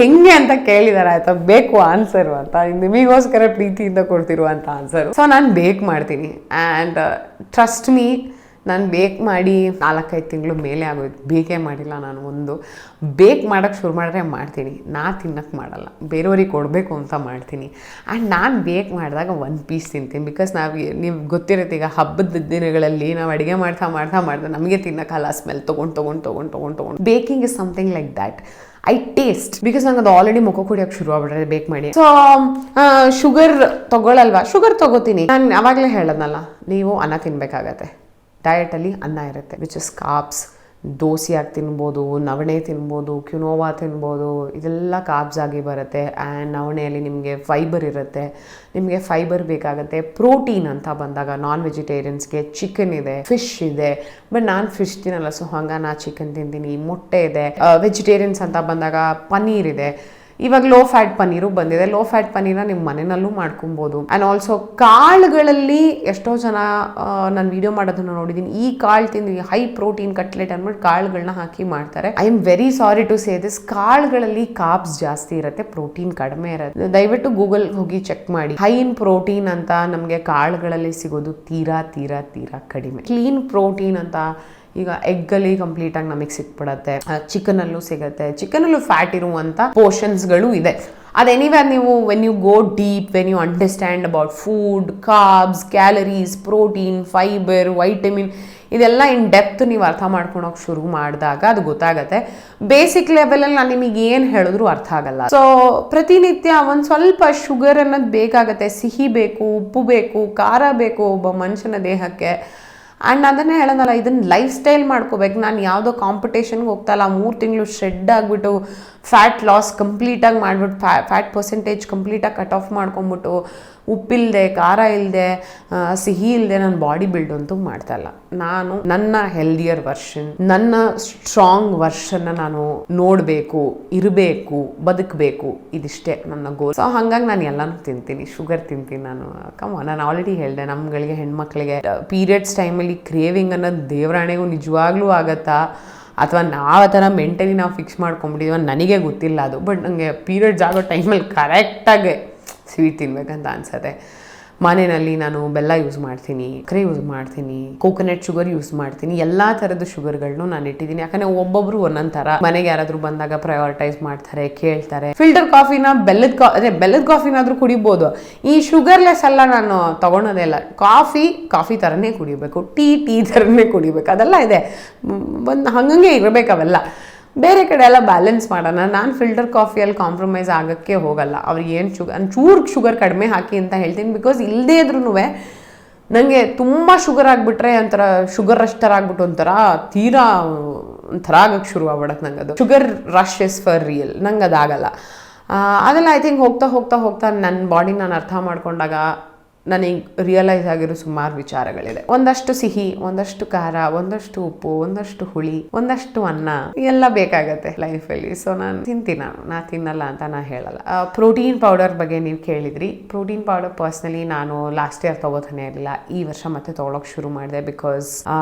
[SPEAKER 1] ಹೆಂಗೆ ಅಂತ ಕೇಳಿದಾರೆ ಆಯ್ತಾ, ಬೇಕು ಆನ್ಸರು ಅಂತ, ನಿಮಗೋಸ್ಕರ ಪ್ರೀತಿಯಿಂದ ಕೊಡ್ತಿರುವಂಥ ಆನ್ಸರು. ಸೊ ನಾನು ಬೇಕ್ ಮಾಡ್ತೀನಿ. ಆ್ಯಂಡ್ ಟ್ರಸ್ಟ್ ಮೀ, ನಾನು ಬೇಕ್ ಮಾಡಿ 4-5 ತಿಂಗಳು ಮೇಲೆ ಆಗೋಯ್ತು. ಬೇಕೇ ಮಾಡಿಲ್ಲ ನಾನು. ಒಂದು ಬೇಕ್ ಮಾಡೋಕ್ಕೆ ಶುರು ಮಾಡಿದ್ರೆ ಮಾಡ್ತೀನಿ, ತಿನ್ನಕ್ಕೆ ಮಾಡಲ್ಲ, ಬೇರೆಯವ್ರಿಗೆ ಕೊಡಬೇಕು ಅಂತ ಮಾಡ್ತೀನಿ. ಆ್ಯಂಡ್ ನಾನು ಬೇಕ್ ಮಾಡಿದಾಗ 1 ಪೀಸ್ ತಿಂತೀನಿ. ಬಿಕಾಸ್ ನೀವು ಗೊತ್ತಿರುತ್ತೆ, ಈಗ ಹಬ್ಬದ ದಿನಗಳಲ್ಲಿ ನಾವು ಅಡುಗೆ ಮಾಡ್ತಾ ನಮಗೆ ತಿನ್ನೋಕ್ಕಲ್ಲ, ಸ್ಮೆಲ್ ತೊಗೊಂಡು baking is something like that. I taste, because ನಂಗೆ ಅದು ಆಲ್ರೆಡಿ ಮುಖ ಕುಡಿಯೋಕ್ಕೆ ಶುರು ಆಗ್ಬಿಟ್ರೆ ಬೇಕ್ ಮಾಡಿ. ಸೊ ಶುಗರ್ ತೊಗೊಳಲ್ವಾ? ಶುಗರ್ ತೊಗೋತೀನಿ. ನಾನು ಆವಾಗಲೇ ಹೇಳೋದಲ್ಲ, ನೀವು ಅನ್ನ ತಿನ್ನಬೇಕಾಗತ್ತೆ. ಡಯಟಲ್ಲಿ ಅನ್ನ ಇರುತ್ತೆ, ವಿಚ್ ಇಸ್ ಕಾರ್ಬ್ಸ್. ದೋಸೆಯಾಗಿ ತಿನ್ಬೋದು, ನವಣೆ ತಿನ್ಬೋದು, ಕ್ಯುನೋವಾ ತಿನ್ಬೋದು, ಇದೆಲ್ಲ ಕಾರ್ಬ್ಸ್ ಆಗಿ ಬರುತ್ತೆ. ಆ್ಯಂಡ್ ನವಣೆಯಲ್ಲಿ ನಿಮಗೆ ಫೈಬರ್ ಇರುತ್ತೆ. ನಿಮಗೆ ಫೈಬರ್ ಬೇಕಾಗುತ್ತೆ. ಪ್ರೋಟೀನ್ ಅಂತ ಬಂದಾಗ ನಾನ್ ವೆಜಿಟೇರಿಯನ್ಸ್ಗೆ ಚಿಕನ್ ಇದೆ, ಫಿಶ್ ಇದೆ. ಬಟ್ ನಾನು ಫಿಶ್ ತಿನ್ನಲ್ಲ, ಸೊ ಹಂಗೆ ನಾನು ಚಿಕನ್ ತಿಂತೀನಿ. ಮೊಟ್ಟೆ ಇದೆ. ವೆಜಿಟೇರಿಯನ್ಸ್ ಅಂತ ಬಂದಾಗ ಪನ್ನೀರ್ ಇದೆ. ಇವಾಗ ಲೋ ಫ್ಯಾಟ್ ಪನ್ನೀರು ಬಂದಿದೆ. ಲೋ ಫ್ಯಾಟ್ ಪನ್ನೀರ್ನ ನಿಮ್ಮ ಮನೆಯಲ್ಲೂ ಮಾಡ್ಕೊಬೋದು. ಆ್ಯಂಡ್ ಆಲ್ಸೋ ಕಾಳುಗಳಲ್ಲಿ ಎಷ್ಟೋ ಜನ ನಾನು ವಿಡಿಯೋ ಮಾಡೋದನ್ನು ನೋಡಿದ್ದೀನಿ, ಈ ಕಾಳು ತಿಂದು ಹೈ ಪ್ರೋಟೀನ್ ಕಟ್ಲೆಟ್ ಅಂದ್ಬಿಟ್ಟು ಕಾಳುಗಳನ್ನ ಹಾಕಿ ಮಾಡ್ತಾರೆ. I am very sorry to say this, ಕಾಳುಗಳಲ್ಲಿ ಕಾರ್ಬ್ಸ್ ಜಾಸ್ತಿ ಇರುತ್ತೆ, ಪ್ರೋಟೀನ್ ಕಡಿಮೆ ಇರುತ್ತೆ. ದಯವಿಟ್ಟು ಗೂಗಲ್ ಹೋಗಿ ಚೆಕ್ ಮಾಡಿ. ಹೈ ಇನ್ ಪ್ರೋಟೀನ್ ಅಂತ ನಮಗೆ ಕಾಳುಗಳಲ್ಲಿ ಸಿಗೋದು ತೀರಾ ಕಡಿಮೆ. ಕ್ಲೀನ್ ಪ್ರೋಟೀನ್ ಅಂತ ಈಗ ಎಗ್ಗಲ್ಲಿ ಕಂಪ್ಲೀಟಾಗಿ ನಮಗೆ ಸಿಕ್ಬಿಡತ್ತೆ, ಚಿಕನಲ್ಲೂ ಸಿಗುತ್ತೆ. ಚಿಕನಲ್ಲೂ ಫ್ಯಾಟ್ ಇರುವಂಥ ಪೋರ್ಷನ್ಸ್ಗಳು ಇದೆ. ಅದೇನಿವೆ ನೀವು when you go deep, when you understand about food, carbs, calories, protein, fibre, vitamin, ಇದೆಲ್ಲ ಇನ್ ಡೆಪ್ತ್ ನೀವು ಅರ್ಥ ಮಾಡ್ಕೊಳೋಕೆ ಶುರು ಮಾಡಿದಾಗ ಅದು ಗೊತ್ತಾಗತ್ತೆ. ಬೇಸಿಕ್ ಲೆವೆಲಲ್ಲಿ ನಾನು ನಿಮಗೆ ಏನು ಹೇಳಿದ್ರು ಅರ್ಥ ಆಗಲ್ಲ. ಸೊ ಪ್ರತಿನಿತ್ಯ ಒಂದು ಸ್ವಲ್ಪ ಶುಗರ್ ಅನ್ನೋದು ಬೇಕಾಗತ್ತೆ. ಸಿಹಿ ಬೇಕು, ಉಪ್ಪು ಬೇಕು, ಖಾರ ಬೇಕು ಒಬ್ಬ ಮನುಷ್ಯನ ದೇಹಕ್ಕೆ. ಆ್ಯಂಡ್ ಅದನ್ನೇ ಹೇಳೋದಲ್ಲ, ಇದನ್ನು ಲೈಫ್ ಸ್ಟೈಲ್ ಮಾಡ್ಕೋಬೇಕು. ನಾನು ಯಾವುದೋ ಕಾಂಪಿಟೇಷನ್ಗೆ ಹೋಗ್ತಾ ಇಲ್ಲ, 3 ತಿಂಗಳು ಶೆಡ್ ಆಗಿಬಿಟ್ಟು ಫ್ಯಾಟ್ ಲಾಸ್ ಕಂಪ್ಲೀಟಾಗಿ ಮಾಡಿಬಿಟ್ಟು ಫ್ಯಾಟ್ ಪರ್ಸೆಂಟೇಜ್ ಕಂಪ್ಲೀಟಾಗಿ ಕಟ್ ಆಫ್ ಮಾಡ್ಕೊಂಬಿಟ್ಟು ಉಪ್ಪಿಲ್ಲದೆ, ಖಾರ ಇಲ್ಲದೆ, ಸಿಹಿ ಇಲ್ಲದೆ ನಾನು ಬಾಡಿ ಬಿಲ್ಡ್ ಅಂತೂ ಮಾಡ್ತಾ ಇಲ್ಲ. ನಾನು ನನ್ನ ಹೆಲ್ದಿಯರ್ ವರ್ಷನ್, ನನ್ನ ಸ್ಟ್ರಾಂಗ್ ವರ್ಷನ್ನ ನಾನು ನೋಡಬೇಕು, ಇರಬೇಕು, ಬದುಕಬೇಕು, ಇದಿಷ್ಟೇ ನನ್ನ ಗೋಲ್. ಸೊ ಹಾಗಾಗಿ ನಾನು ಎಲ್ಲನೂ ತಿಂತೀನಿ. ಶುಗರ್ ತಿಂತೀನಿ ನಾನು. ನಾನು ಆಲ್ರೆಡಿ ಹೇಳಿದೆ, ನಮ್ಗಳಿಗೆ ಹೆಣ್ಮಕ್ಳಿಗೆ ಪೀರಿಯಡ್ಸ್ ಟೈಮಲ್ಲಿ ಕ್ರೇವಿಂಗ್ ಅನ್ನೋದು ದೇವರಾಣೆಗೂ ನಿಜವಾಗ್ಲೂ ಆಗತ್ತಾ, ಅಥವಾ ನಾವು ಆ ಥರ ಮೆಂಟಲಿ ನಾವು ಫಿಕ್ಸ್ ಮಾಡ್ಕೊಂಬಿಟ್ಟಿದ್ವಿ, ನನಗೆ ಗೊತ್ತಿಲ್ಲ ಅದು. ಬಟ್ ನನಗೆ ಪೀರಿಯಡ್ಸ್ ಆಗೋ ಟೈಮಲ್ಲಿ ಕರೆಕ್ಟಾಗಿ ಸ್ವೀಟ್ ತಿನ್ಬೇಕಂತ ಅನ್ಸುತ್ತೆ. ಮನೆಯಲ್ಲಿ ನಾನು ಬೆಲ್ಲ ಯೂಸ್ ಮಾಡ್ತೀನಿ, ಸಕ್ಕರೆ ಯೂಸ್ ಮಾಡ್ತೀನಿ, ಕೋಕೋನಟ್ ಶುಗರ್ ಯೂಸ್ ಮಾಡ್ತೀನಿ, ಎಲ್ಲ ಥರದ ಶುಗರ್ಗಳನ್ನು ನಾನು ಇಟ್ಟಿದ್ದೀನಿ. ಯಾಕಂದರೆ ಒಬ್ಬೊಬ್ರು ಒಂದೊಂದು ಥರ. ಮನೆಗೆ ಯಾರಾದರೂ ಬಂದಾಗ ಪ್ರಯಾರಿಟೈಸ್ ಮಾಡ್ತಾರೆ, ಕೇಳ್ತಾರೆ. ಫಿಲ್ಟರ್ ಕಾಫಿನ ಬೆಲ್ಲದ ಕಾಫಿನಾದರೂ ಕುಡಿಬೋದು. ಈ ಶುಗರ್ಲೆಸ್ ಎಲ್ಲ ನಾನು ತೊಗೊಳೋದೇ ಇಲ್ಲ. ಕಾಫಿ ಥರನೇ ಕುಡಿಬೇಕು, ಟೀ ಥರನೇ ಕುಡಿಬೇಕು, ಅದೆಲ್ಲ ಇದೆ. ಹಂಗಂಗೆ ಇರಬೇಕು ಅವೆಲ್ಲ. ಬೇರೆ ಕಡೆ ಎಲ್ಲ ಬ್ಯಾಲೆನ್ಸ್ ಮಾಡೋಣ. ನಾನು ಫಿಲ್ಟರ್ ಕಾಫಿಯಲ್ಲಿ ಕಾಂಪ್ರಮೈಸ್ ಆಗೋಕ್ಕೆ ಹೋಗಲ್ಲ. ಅವ್ರಿಗೆ ಏನು ಚೂರು ಶುಗರ್ ಕಡಿಮೆ ಹಾಕಿ ಅಂತ ಹೇಳ್ತೀನಿ. ಬಿಕಾಸ್ ಇಲ್ಲದೇ ಇದ್ರೂ ನನಗೆ ತುಂಬ ಶುಗರ್ ಆಗಿಬಿಟ್ರೆ ಒಂಥರ ಶುಗರ್ ರಶ್ ಥರ ಆಗ್ಬಿಟ್ಟು ಒಂಥರ ಆಗಕ್ಕೆ ಶುರು ಆಗ್ಬಿಡತ್ತೆ. ನಂಗೆ ಅದು sugar rush is for real. ನಂಗೆ ಅದಾಗಲ್ಲ. ಅದೆಲ್ಲ ಐ ಥಿಂಕ್ ಹೋಗ್ತಾ ನನ್ನ ಬಾಡಿ ನಾನು ಅರ್ಥ ಮಾಡ್ಕೊಂಡಾಗ ನನಗೆ ರಿಯಲೈಸ್ ಆಗಿರೋ ಸುಮಾರು ವಿಚಾರಗಳಿದೆ. ಒಂದಷ್ಟು ಸಿಹಿ, ಒಂದಷ್ಟು ಖಾರ, ಒಂದಷ್ಟು ಉಪ್ಪು, ಒಂದಷ್ಟು ಹುಳಿ, ಒಂದಷ್ಟು ಅನ್ನ, ಎಲ್ಲ ಬೇಕಾಗತ್ತೆ ಲೈಫಲ್ಲಿ. ಸೊ ನಾನು ತಿಂತೀನಿ. ನಾನು ತಿನ್ನಲ್ಲ ಅಂತ ನಾನು ಹೇಳಲ್ಲ. ಪ್ರೋಟೀನ್ ಪೌಡರ್ ಬಗ್ಗೆ ನೀವು ಕೇಳಿದ್ರಿ. ಪ್ರೋಟೀನ್ ಪೌಡರ್ ಪರ್ಸ್ನಲಿ ನಾನು ಲಾಸ್ಟ್ ಇಯರ್ ತೊಗೋತಾನೆ ಇರಲಿಲ್ಲ. ಈ ವರ್ಷ ಮತ್ತೆ ತೊಗೊಳಕ್ಕೆ ಶುರು ಮಾಡಿದೆ. ಬಿಕಾಸ್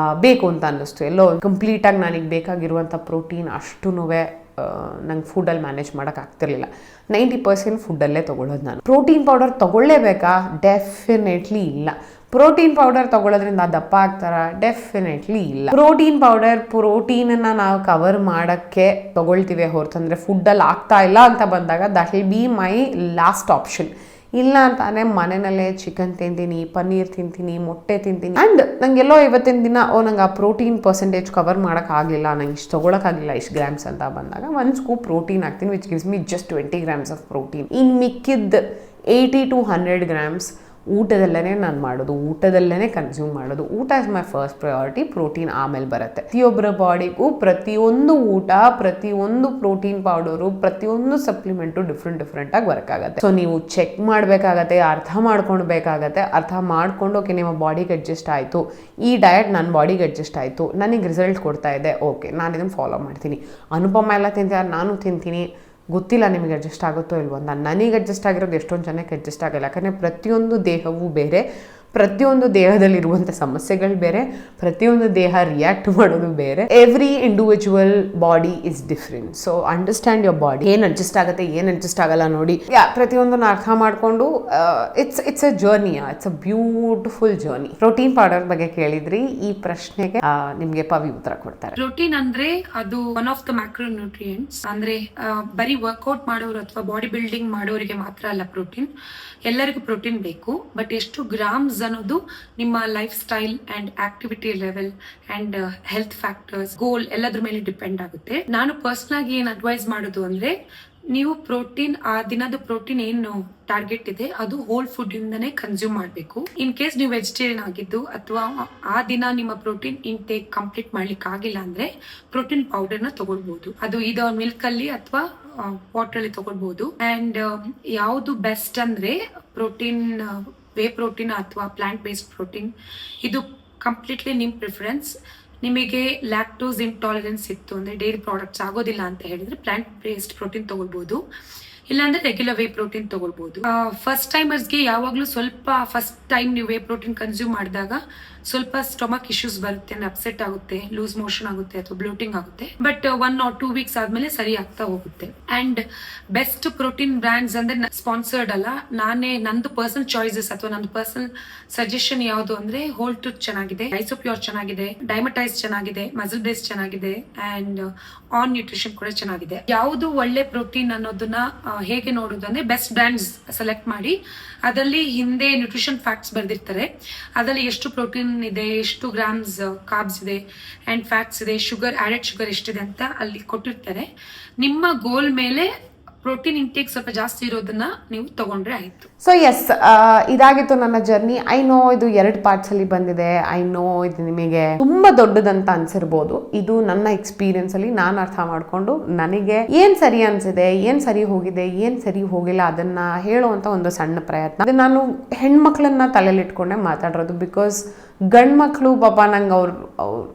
[SPEAKER 1] ಬೇಕು ಅಂತ ಅನ್ನಿಸ್ತು. ಎಲ್ಲೋ ಕಂಪ್ಲೀಟಾಗಿ ನನಗೆ ಬೇಕಾಗಿರುವಂಥ ಪ್ರೋಟೀನ್ ಅಷ್ಟೂ ನಂಗೆ ಫುಡ್ಡಲ್ಲಿ ಮ್ಯಾನೇಜ್ ಮಾಡೋಕ್ಕಾಗ್ತಿರ್ಲಿಲ್ಲ. 90% ಫುಡ್ಡಲ್ಲೇ ತೊಗೊಳ್ಳೋದು ನಾನು. ಪ್ರೋಟೀನ್ ಪೌಡರ್ ತೊಗೊಳ್ಳೇಬೇಕಾ? ಡೆಫಿನೆಟ್ಲಿ ಇಲ್ಲ. ಪ್ರೋಟೀನ್ ಪೌಡರ್ ತೊಗೊಳ್ಳೋದ್ರಿಂದ ದಪ್ಪ ಆಗ್ತಾರ? ಡೆಫಿನೆಟ್ಲಿ ಇಲ್ಲ. ಪ್ರೋಟೀನ್ ಪೌಡರ್ ಪ್ರೋಟೀನನ್ನು ನಾವು ಕವರ್ ಮಾಡೋಕ್ಕೆ ತೊಗೊಳ್ತೀವಿ ಹೊರತಂದರೆ ಫುಡ್ಡಲ್ಲಿ ಆಗ್ತಾ ಇಲ್ಲ ಅಂತ ಬಂದಾಗ that will be my last option. ಇಲ್ಲ ಅಂತಾನೆ ಮನೆಯಲ್ಲೇ ಚಿಕನ್ ತಿಂತೀನಿ, ಪನ್ನೀರ್ ತಿಂತೀನಿ, ಮೊಟ್ಟೆ ತಿಂತೀನಿ. ಆ್ಯಂಡ್ ನಂಗೆಲ್ಲೋ ಇವತ್ತಿನ ದಿನ ನಂಗೆ ಆ ಪ್ರೋಟೀನ್ ಪರ್ಸೆಂಟೇಜ್ ಕವರ್ ಮಾಡೋಕ್ಕಾಗಲಿಲ್ಲ, ನಂಗೆ ಇಷ್ಟು ತೊಗೊಳಕ್ಕಾಗಲಿಲ್ಲ ಇಷ್ಟು ಗ್ರಾಮ್ಸ್ ಅಂತ ಬಂದಾಗ 1 ಸ್ಕೂಪ್ ಪ್ರೋಟೀನ್ ಹಾಕ್ತೀನಿ, which gives me just 20 grams of protein. ಇನ್ನು ಮಿಕ್ಕಿದ್ದು 80 to 100 grams ಊಟದಲ್ಲೇ ನಾನು ಮಾಡೋದು, ಊಟದಲ್ಲೇ ಕನ್ಸ್ಯೂಮ್ ಮಾಡೋದು. ಊಟ is my first priority, protein ಆಮೇಲೆ ಬರುತ್ತೆ. ಪ್ರತಿಯೊಬ್ಬರ ಬಾಡಿಗೂ ಪ್ರತಿಯೊಂದು ಊಟ, ಪ್ರತಿಯೊಂದು ಪ್ರೋಟೀನ್ ಪೌಡರು, ಪ್ರತಿಯೊಂದು ಸಪ್ಲಿಮೆಂಟು ಡಿಫ್ರೆಂಟಾಗಿ ವರ್ಕ್ ಆಗುತ್ತೆ. ಸೊ ನೀವು ಚೆಕ್ ಮಾಡಬೇಕಾಗತ್ತೆ, ಅರ್ಥ ಮಾಡ್ಕೊಳ್ಬೇಕಾಗತ್ತೆ. ಅರ್ಥ ಮಾಡ್ಕೊಂಡು ಓಕೆ ನಿಮ್ಮ ಬಾಡಿಗೆ ಅಡ್ಜಸ್ಟ್ ಆಯಿತು, ಈ ಡಯಟ್ ನನ್ನ ಬಾಡಿಗೆ ಅಡ್ಜಸ್ಟ್ ಆಯಿತು, ನನಗೆ ರಿಸಲ್ಟ್ ಕೊಡ್ತಾ ಇದೆ, ಓಕೆ ನಾನು ಇದನ್ನು ಫಾಲೋ ಮಾಡ್ತೀನಿ. ಅನುಪಮ ಎಲ್ಲ ತಿಂತಾರೆ, ನಾನು ತಿಂತೀನಿ. ಗೊತ್ತಿಲ್ಲ ನಿಮಗೆ ಅಡ್ಜಸ್ಟ್ ಆಗುತ್ತೋ ಇಲ್ವೋ. ನನಗೆ ಅಡ್ಜಸ್ಟ್ ಆಗಿರೋದು ಎಷ್ಟೊಂದು ಜನಕ್ಕೆ ಅಡ್ಜಸ್ಟ್ ಆಗಲ್ಲ. ಯಾಕಂದರೆ ಪ್ರತಿಯೊಂದು ದೇಹವೂ ಬೇರೆ, ಪ್ರತಿಯೊಂದು ದೇಹದಲ್ಲಿರುವಂಥ ಸಮಸ್ಯೆಗಳು ಬೇರೆ, ಪ್ರತಿಯೊಂದು ದೇಹ ರಿಯಾಕ್ಟ್ ಮಾಡೋದು ಬೇರೆ. Every individual body is different. So understand your body. ಏನು ಅಡ್ಜಸ್ಟ್ ಆಗುತ್ತೆ, ಏನು ಅಡ್ಜಸ್ಟ್ ಆಗಲ್ಲ ನೋಡಿ. ಪ್ರತಿಯೊಂದನ್ನು ಅರ್ಥ ಮಾಡಿಕೊಂಡು it's a journey. It's a beautiful journey. Protein powder ಬಗ್ಗೆ ಕೇಳಿದ್ರಿ. ಈ ಪ್ರಶ್ನೆಗೆ ನಿಮಗೆ ಪವಿ ಉತ್ತರ ಕೊಡ್ತಾರೆ.
[SPEAKER 2] ಪ್ರೋಟೀನ್ ಅಂದ್ರೆ ಅದು one of the macro nutrients. ಅಂದ್ರೆ ಬರೀ ವರ್ಕೌಟ್ ಮಾಡೋರು ಅಥವಾ ಬಾಡಿ ಬಿಲ್ಡಿಂಗ್ ಮಾಡೋರಿಗೆ ಮಾತ್ರ ಅಲ್ಲ ಪ್ರೋಟೀನ್, ಎಲ್ಲರಿಗೂ ಪ್ರೋಟೀನ್ ಬೇಕು. ಬಟ್ ಎಷ್ಟು ಗ್ರಾಮ್ಸ್ ಅನ್ನೋದು ನಿಮ್ಮ lifestyle and activity level and health factors, goal ಎಲ್ಲದ್ರ ಮೇಲೆ ಡಿಪೆಂಡ್ ಆಗುತ್ತೆ. ನಾನು ಪರ್ಸನಲ್ ಆಗಿ ಏನ್ ಅಡ್ವೈಸ್ ಮಾಡೋದು ಅಂದ್ರೆ, ನೀವು ಪ್ರೋಟೀನ್ ಆ ದಿನದ ಪ್ರೋಟೀನ್ ಏನು ಟಾರ್ಗೆಟ್ ಇದೆ ಅದು ಹೋಲ್ ಫುಡ್ ಇಂದನೇ ಕನ್ಸ್ಯೂಮ್ ಮಾಡಬೇಕು. ಇನ್ ಕೇಸ್ ನೀವು ವೆಜಿಟೇರಿಯನ್ ಆಗಿದ್ದು ಅಥವಾ ಆ ದಿನ ನಿಮ್ಮ ಪ್ರೋಟೀನ್ ಇಂಟೇಕ್ ಕಂಪ್ಲೀಟ್ ಮಾಡ್ಲಿಕ್ಕೆ ಆಗಿಲ್ಲ ಅಂದ್ರೆ ಪ್ರೋಟೀನ್ ಪೌಡರ್ ನ ತಗೊಳ್ಬಹುದು. ಅದು ಇದು ಮಿಲ್ಕ್ ಅಲ್ಲಿ ಅಥವಾ ವಾಟರ್ ಅಲ್ಲಿ ತಗೊಳ್ಬಹುದು. ಅಂಡ್ ಯಾವುದು ಬೆಸ್ಟ್ ಅಂದ್ರೆ ಪ್ರೋಟೀನ್, ವೇ ಪ್ರೋಟೀನ್ ಅಥವಾ ಪ್ಲಾಂಟ್ ಬೇಸ್ಡ್ ಪ್ರೋಟೀನ್, ಇದು ಕಂಪ್ಲೀಟ್ಲಿ ನಿಮ್ ಪ್ರಿಫರೆನ್ಸ್. ನಿಮಗೆ ಲ್ಯಾಕ್ಟೋಸ್ ಇಂಟಾಲರೆನ್ಸ್ ಇತ್ತು ಅಂದ್ರೆ ಡೈರಿ ಪ್ರಾಡಕ್ಟ್ಸ್ ಆಗೋದಿಲ್ಲ ಅಂತ ಹೇಳಿದ್ರೆ ಪ್ಲಾಂಟ್ ಬೇಸ್ಡ್ ಪ್ರೋಟೀನ್ ತಗೊಳ್ಬಹುದು. ಇಲ್ಲಾಂದ್ರೆ ರೆಗ್ಯುಲರ್ ವೇ ಪ್ರೋಟೀನ್ ತಗೊಳ್ಬಹುದು. ಫಸ್ಟ್ ಟೈಮರ್ಸ್ಗೆ ಯಾವಾಗ್ಲೂ ಸ್ವಲ್ಪ ಫಸ್ಟ್ ಟೈಮ್ ನೀವು ವೇ ಪ್ರೋಟೀನ್ ಕನ್ಸ್ಯೂಮ್ ಮಾಡಿದಾಗ ಸ್ವಲ್ಪ ಸ್ಟೊಮಕ್ ಇಶ್ಯೂಸ್ ಬರುತ್ತೆ, ಅಂದ್ರೆ ಅಪ್ಸೆಟ್ ಆಗುತ್ತೆ, ಲೂಸ್ ಮೋಷನ್ ಆಗುತ್ತೆ ಅಥವಾ ಬ್ಲೋಟಿಂಗ್ ಆಗುತ್ತೆ. ಬಟ್ 1 or 2 weeks ಆದ್ಮೇಲೆ ಸರಿ ಆಗ್ತಾ ಹೋಗುತ್ತೆ. ಅಂಡ್ ಬೆಸ್ಟ್ ಪ್ರೋಟೀನ್ ಬ್ರ್ಯಾಂಡ್ಸ್ ಅಂದ್ರೆ ಸ್ಪಾನ್ಸರ್ಡ್ ಅಲ್ಲ, ನಂದು ಪರ್ಸನಲ್ ಚಾಯ್ಸಸ್ ಅಥವಾ ನಂದು ಪರ್ಸನಲ್ ಸಜೆಷನ್ ಯಾವುದು ಅಂದ್ರೆ ಹೋಲ್ ಟ್ರೂತ್ ಚೆನ್ನಾಗಿದೆ, ಐಸೋಪ್ಯೂರ್ ಚೆನ್ನಾಗಿದೆ, ಡೈಮಟೈಸ್ ಚೆನ್ನಾಗಿದೆ, ಮಸಲ್ ಬೇಸ್ ಚೆನ್ನಾಗಿದೆ, ಅಂಡ್ ಆನ್ ನ್ಯೂಟ್ರಿಷನ್ ಕೂಡ ಚೆನ್ನಾಗಿದೆ. ಯಾವುದು ಒಳ್ಳೆ ಪ್ರೋಟೀನ್ ಅನ್ನೋದನ್ನ ಹೇಗೆ ನೋಡೋದು ಅಂದ್ರೆ ಬೆಸ್ಟ್ ಬ್ರ್ಯಾಂಡ್ಸ್ ಸೆಲೆಕ್ಟ್ ಮಾಡಿ ಅದರಲ್ಲಿ ಹಿಂದೆ ನ್ಯೂಟ್ರಿಷನ್ ಫ್ಯಾಕ್ಟ್ಸ್ ಬರ್ದಿರ್ತಾರೆ. ಅದರಲ್ಲಿ ಎಷ್ಟು ಪ್ರೋಟೀನ್ ಇದೆ, ಎಷ್ಟು ಗ್ರಾಮ್ಸ್ ಕಾರ್ಬ್ಸ್ ಇದೆ ಅಂಡ್ ಫ್ಯಾಟ್ಸ್ ಇದೆ, ಶುಗರ್ ಆಡೆಡ್ ಶುಗರ್ ಎಷ್ಟಿದೆ ಅಂತ ಅಲ್ಲಿ ಕೊಟ್ಟಿರ್ತಾರೆ. ನಿಮ್ಮ ಗೋಲ್ ಮೇಲೆ ಪ್ರೋಟೀನ್ ಇಂಟೇಕ್ ಸ್ವಲ್ಪ ಜಾಸ್ತಿ ಇರೋದನ್ನ ನೀವು ತಗೊಂಡ್ರೆ ಆಯ್ತು.
[SPEAKER 1] ಸೊ ಎಸ್, ಇದಾಗಿತ್ತು ನನ್ನ ಜರ್ನಿ. ಐ ನೋ ಇದು 2 ಪಾರ್ಟ್ಸ್ ಅಲ್ಲಿ ಬಂದಿದೆ. ಐ ನೋ ಇದು ನಿಮಗೆ ತುಂಬಾ ದೊಡ್ಡದಂತ ಅನ್ಸಿರ್ಬೋದು. ಇದು ನನ್ನ ಎಕ್ಸ್ಪೀರಿಯನ್ಸ್ ಅಲ್ಲಿ ನಾನು ಅರ್ಥ ಮಾಡ್ಕೊಂಡು ನನಗೆ ಏನ್ ಸರಿ ಅನ್ಸಿದೆ, ಏನ್ ಸರಿ ಹೋಗಿದೆ, ಏನ್ ಸರಿ ಹೋಗಿಲ್ಲ ಅದನ್ನ ಹೇಳುವಂತ ಒಂದು ಸಣ್ಣ ಪ್ರಯತ್ನ. ಅದು ನಾನು ಹೆಣ್ಮಕ್ಳನ್ನ ತಲೆಲಿಟ್ಕೊಂಡೆ ಮಾತಾಡಿರೋದು. ಬಿಕಾಸ್ ಗಂಡು ಮಕ್ಕಳು ಪಾಪ ನಂಗೆ ಅವ್ರ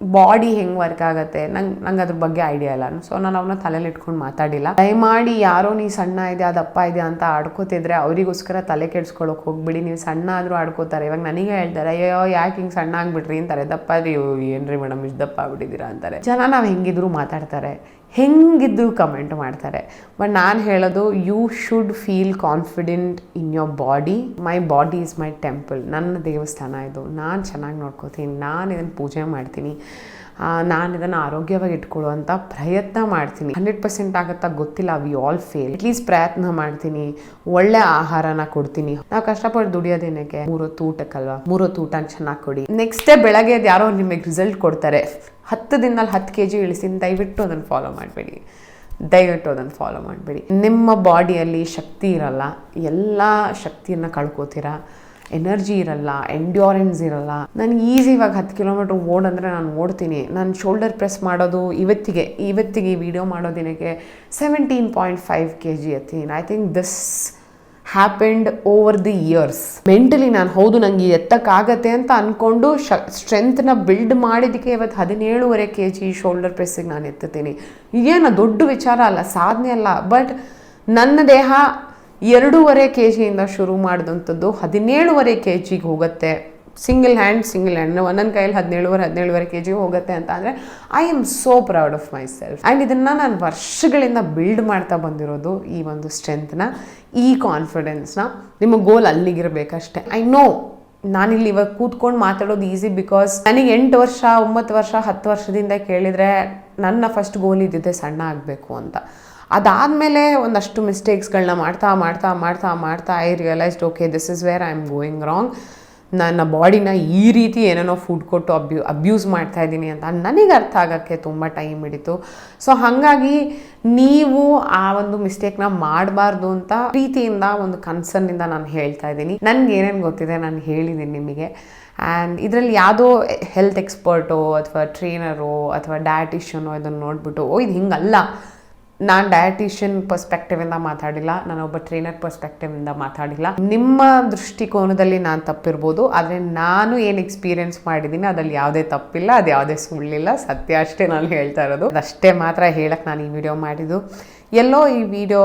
[SPEAKER 1] ಬಾಡಿ ಹೆಂಗೆ ವರ್ಕ್ ಆಗುತ್ತೆ ನಂಗೆ ಅದ್ರ ಬಗ್ಗೆ ಐಡಿಯಾ ಇಲ್ಲ. ಸೊ ನಾನು ಅವ್ರನ್ನ ತಲೆಯಲ್ಲಿ ಇಟ್ಕೊಂಡು ಮಾತಾಡಿಲ್ಲ. ದಯಮಾಡಿ ಯಾರೋ ನೀ ಸಣ್ಣ ಇದೆ ಅದಪ್ಪ ಇದೆ ಅಂತ ಆಡ್ಕೋತಿದ್ರೆ ಅವರಿಗೋಸ್ಕರ ತಲೆ ಕೆಡ್ಸ್ಕೊಳಕ್ಕೆ ಹೋಗ್ಬಿಡಿ. ನೀವು ಸಣ್ಣ ಆದರೂ ಆಡ್ಕೋತಾರೆ. ಇವಾಗ ನನಗೆ ಹೇಳ್ತಾರೆ, ಅಯ್ಯೋ ಯಾಕೆ ಹಿಂಗೆ ಸಣ್ಣ ಆಗ್ಬಿಟ್ರಿ ಅಂತಾರೆ. ದಪ್ಪ ರೀ, ಏನ್ರಿ ಮೇಡಮ್ ಇಷ್ಟು ದಪ್ಪ ಆಗ್ಬಿಟ್ಟಿದ್ದೀರಾ ಅಂತಾರೆ ಜನ. ನಾವು ಹೆಂಗಿದ್ರು ಮಾತಾಡ್ತಾರೆ, ಹೆಂಗಿದ್ರು ಕಮೆಂಟ್ ಮಾಡ್ತಾರೆ. ಬಟ್ ನಾನು ಹೇಳೋದು, you should feel confident in your body. My body is my temple. ನನ್ನ ದೇವಸ್ಥಾನ ಇದು. ನಾನು ಚೆನ್ನಾಗಿ ನೋಡ್ಕೋತೀನಿ, ನಾನು ಇದನ್ನು ಪೂಜೆ ಮಾಡ್ತೀನಿ, ನಾನು ಇದನ್ನು ಆರೋಗ್ಯವಾಗಿ ಇಟ್ಕೊಳ್ಳುವಂಥ ಪ್ರಯತ್ನ ಮಾಡ್ತೀನಿ. 100% ಆಗುತ್ತಾ ಗೊತ್ತಿಲ್ಲ, ವಿ ಆಲ್ ಫೇಲ್. ಅಟ್ಲೀಸ್ಟ್ ಪ್ರಯತ್ನ ಮಾಡ್ತೀನಿ, ಒಳ್ಳೆ ಆಹಾರನ ಕೊಡ್ತೀನಿ. ನಾವು ಕಷ್ಟಪಟ್ಟು ದುಡಿಯೋದೇನಕ್ಕೆ? 3 ಹೊತ್ತು ಊಟಕ್ಕಲ್ವಾ? 3 ಹೊತ್ತು ಊಟ ಚೆನ್ನಾಗಿ ಕೊಡಿ. ನೆಕ್ಸ್ಟ್ ಡೇ ಬೆಳಗ್ಗೆ ಯಾರೋ ನಿಮಗೆ ರಿಸಲ್ಟ್ ಕೊಡ್ತಾರೆ, 10 ದಿನದಲ್ಲಿ 10 kg ಇಳಿಸಿನ, ದಯವಿಟ್ಟು ಅದನ್ನು ಫಾಲೋ ಮಾಡಬೇಡಿ. ನಿಮ್ಮ ಬಾಡಿಯಲ್ಲಿ ಶಕ್ತಿ ಇರಲ್ಲ, ಎಲ್ಲ ಶಕ್ತಿಯನ್ನು ಕಳ್ಕೊತೀರಾ. ಎನರ್ಜಿ ಇರಲ್ಲ, ಎಂಡ್ಯೂರೆನ್ಸ್ ಇರಲ್ಲ. ನಾನು ಇವಾಗ 10 ಕಿಲೋಮೀಟ್ರ್ ಓಡಂದರೆ ನಾನು ಓಡ್ತೀನಿ. ನಾನು ಶೋಲ್ಡರ್ ಪ್ರೆಸ್ ಮಾಡೋದು ಇವತ್ತಿಗೆ ಈ ವಿಡಿಯೋ ಮಾಡೋದಿನಕ್ಕೆ 17.5 kg ಎತ್ತೀನಿ. I think this happened over the years. Mentally ನಾನು ಹೌದು ನಂಗೆ ಎತ್ತಕ್ಕಾಗತ್ತೆ ಅಂತ ಅಂದ್ಕೊಂಡು ಸ್ಟ್ರೆಂತ್ನ ಬಿಲ್ಡ್ ಮಾಡಿದ್ದಕ್ಕೆ ಇವತ್ತು 17.5 kg ಶೋಲ್ಡರ್ ಪ್ರೆಸ್ಸಿಗೆ ನಾನು ಎತ್ತುತ್ತೀನಿ. ಈಗೇನು ದೊಡ್ಡ ವಿಚಾರ ಅಲ್ಲ, ಸಾಧನೆ ಅಲ್ಲ. ಬಟ್ ನನ್ನ ದೇಹ 2.5 kg ಶುರು ಮಾಡಿದಂಥದ್ದು 17.5 kg ಹೋಗುತ್ತೆ. ಸಿಂಗಲ್ ಹ್ಯಾಂಡ್ ಒಂದೊಂದು ಕೈಯಲ್ಲಿ 17.5 kg ಹೋಗುತ್ತೆ ಅಂತ ಅಂದರೆ I am so proud of my self. And ಇದನ್ನು ನಾನು ವರ್ಷಗಳಿಂದ ಬಿಲ್ಡ್ ಮಾಡ್ತಾ ಬಂದಿರೋದು, ಈ ಒಂದು ಸ್ಟ್ರೆಂತ್ನ, ಈ ಕಾನ್ಫಿಡೆನ್ಸ್ನ. ನಿಮ್ಮ ಗೋಲ್ ಅಲ್ಲಿಗಿರಬೇಕಷ್ಟೆ. ಐ ನೋ ನಾನಿಲ್ಲಿ ಇವಾಗ ಕೂತ್ಕೊಂಡು ಮಾತಾಡೋದು ಈಸಿ, ಬಿಕಾಸ್ ನನಗೆ 8 ವರ್ಷ 9 ವರ್ಷ 10 ವರ್ಷದಿಂದ ಕೇಳಿದರೆ ನನ್ನ ಫಸ್ಟ್ ಗೋಲ್ ಇದ್ದಿದ್ದೆ ಸಣ್ಣ ಆಗಬೇಕು ಅಂತ. ಅದಾದಮೇಲೆ ಒಂದಷ್ಟು ಮಿಸ್ಟೇಕ್ಸ್ಗಳನ್ನ ಮಾಡ್ತಾ I realised, okay this is where I am going wrong. ನನ್ನ ಬಾಡಿನ ಈ ರೀತಿ ಏನೇನೋ ಫುಡ್ ಕೊಟ್ಟು ಅಬ್ಯೂಸ್ ಮಾಡ್ತಾ ಇದ್ದೀನಿ ಅಂತ ನನಗೆ ಅರ್ಥ ಆಗೋಕ್ಕೆ ತುಂಬ ಟೈಮ್ ಹಿಡಿತು. ಸೊ ಹಾಗಾಗಿ ನೀವು ಆ ಒಂದು ಮಿಸ್ಟೇಕ್ನ ಮಾಡಬಾರ್ದು ಅಂತ ಪ್ರೀತಿಯಿಂದ, ಒಂದು ಕನ್ಸರ್ನಿಂದ ನಾನು ಹೇಳ್ತಾ ಇದ್ದೀನಿ. ನನಗೆ ಏನೇನು ಗೊತ್ತಿದೆ ನಾನು ಹೇಳಿದ್ದೀನಿ ನಿಮಗೆ. ಆ್ಯಂಡ್ ಇದರಲ್ಲಿ ಯಾವುದೋ ಹೆಲ್ತ್ ಎಕ್ಸ್ಪರ್ಟೋ ಅಥವಾ ಟ್ರೈನರೋ ಅಥವಾ ಡಯಟಿಷಿಯನೋ ಇದನ್ನು ನೋಡಿಬಿಟ್ಟು ಇದು ಹಿಂಗಲ್ಲ, ನಾನು ಡಯಟಿಷಿಯನ್ ಪರ್ಸ್ಪೆಕ್ಟಿವಿಂದ ಮಾತಾಡಿಲ್ಲ, ನಾನೊಬ್ಬ ಟ್ರೈನರ್ ಪರ್ಸ್ಪೆಕ್ಟಿವಿಂದ ಮಾತಾಡಿಲ್ಲ. ನಿಮ್ಮ ದೃಷ್ಟಿಕೋನದಲ್ಲಿ ನಾನು ತಪ್ಪಿರ್ಬೋದು, ಆದರೆ ನಾನು ಏನು ಎಕ್ಸ್ಪೀರಿಯೆನ್ಸ್ ಮಾಡಿದ್ದೀನಿ ಅದರಲ್ಲಿ ಯಾವುದೇ ತಪ್ಪಿಲ್ಲ, ಅದು ಯಾವುದೇ ಸುಳ್ಳಿಲ್ಲ, ಸತ್ಯ ಅಷ್ಟೇ ನಾನು ಹೇಳ್ತಾ ಇರೋದು. ಅದಷ್ಟೇ ಮಾತ್ರ ಹೇಳಕ್ಕೆ ನಾನು ಈ ವಿಡಿಯೋ ಮಾಡಿದ್ದು. ಎಲ್ಲೋ ಈ ವಿಡಿಯೋ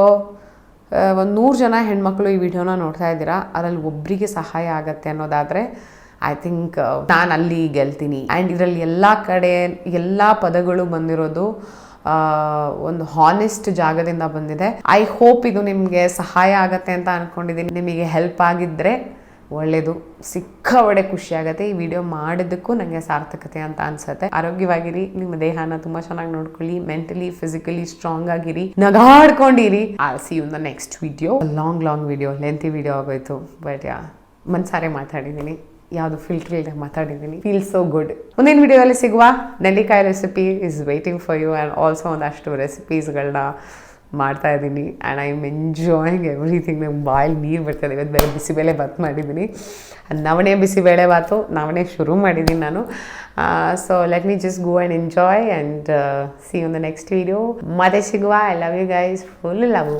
[SPEAKER 1] ಒಂದು 100 ಜನ ಹೆಣ್ಮಕ್ಳು ಈ ವಿಡಿಯೋನ ನೋಡ್ತಾ ಇದ್ದೀರಾ, ಅದರಲ್ಲಿ ಒಬ್ಬರಿಗೆ ಸಹಾಯ ಆಗತ್ತೆ ಅನ್ನೋದಾದರೆ ಐ ಥಿಂಕ್ ನಾನು ಅಲ್ಲಿ ಗೆಲ್ತೀನಿ. ಆ್ಯಂಡ್ ಇದರಲ್ಲಿ ಎಲ್ಲ ಕಡೆ ಎಲ್ಲ ಪದಗಳು ಬಂದಿರೋದು ಒಂದು ಹಾನೆಸ್ಟ್ ಜಾಗದಿಂದ ಬಂದಿದೆ. ಐ ಹೋಪ್ ಇದು ನಿಮಗೆ ಸಹಾಯ ಆಗತ್ತೆ ಅಂತ ಅಂದ್ಕೊಂಡಿದ್ದೀನಿ. ನಿಮಗೆ ಹೆಲ್ಪ್ ಆಗಿದ್ದರೆ ಒಳ್ಳೆಯದು, ಸಿಕ್ಕಾಪಟ್ಟೆ ಖುಷಿ ಆಗುತ್ತೆ. ಈ ವಿಡಿಯೋ ಮಾಡಿದ್ದಕ್ಕೂ ನನಗೆ ಸಾರ್ಥಕತೆ ಅಂತ ಅನ್ಸುತ್ತೆ. ಆರೋಗ್ಯವಾಗಿರಿ, ನಿಮ್ಮ ದೇಹನ ತುಂಬ ಚೆನ್ನಾಗಿ ನೋಡ್ಕೊಳ್ಳಿ, ಮೆಂಟಲಿ ಫಿಸಿಕಲಿ ಸ್ಟ್ರಾಂಗ್ ಆಗಿರಿ, ನಗಾಡ್ಕೊಂಡಿರಿ. I'll see you in the next video. Long video, lengthy video ಆಗೋಯ್ತು. ಬಟ್ ಮನ್ಸಾರೆ ಮಾತಾಡಿದ್ದೀನಿ, ಯಾವುದು ಫಿಲ್ಟರ್ ಇಲ್ಲದೆ ಮಾತಾಡಿದ್ದೀನಿ. Feel so good. ಮುಂದಿನ ವಿಡಿಯೋದಲ್ಲಿ ಸಿಗುವ. ನೆಲ್ಲಿಕಾಯಿ recipe is waiting for you. And also ಒಂದಷ್ಟು ರೆಸಿಪೀಸ್ಗಳನ್ನ ಮಾಡ್ತಾ ಇದ್ದೀನಿ. And I am enjoying everything. ನಂಗೆ ಬಾಯಲ್ಲಿ ನೀರು ಬರ್ತದೆ. ಇವತ್ತು ಬೇರೆ ಬಿಸಿಬೇಳೆ ಬಾತ್ ಮಾಡಿದ್ದೀನಿ. ನವಣೆ ಬಿಸಿಬೇಳೆ ಬಾತು, ನವಣೆ ಶುರು ಮಾಡಿದ್ದೀನಿ ನಾನು. So let me just go and enjoy and see you in the next video. ಮತ್ತೆ ಸಿಗುವ. I love you guys. Full love.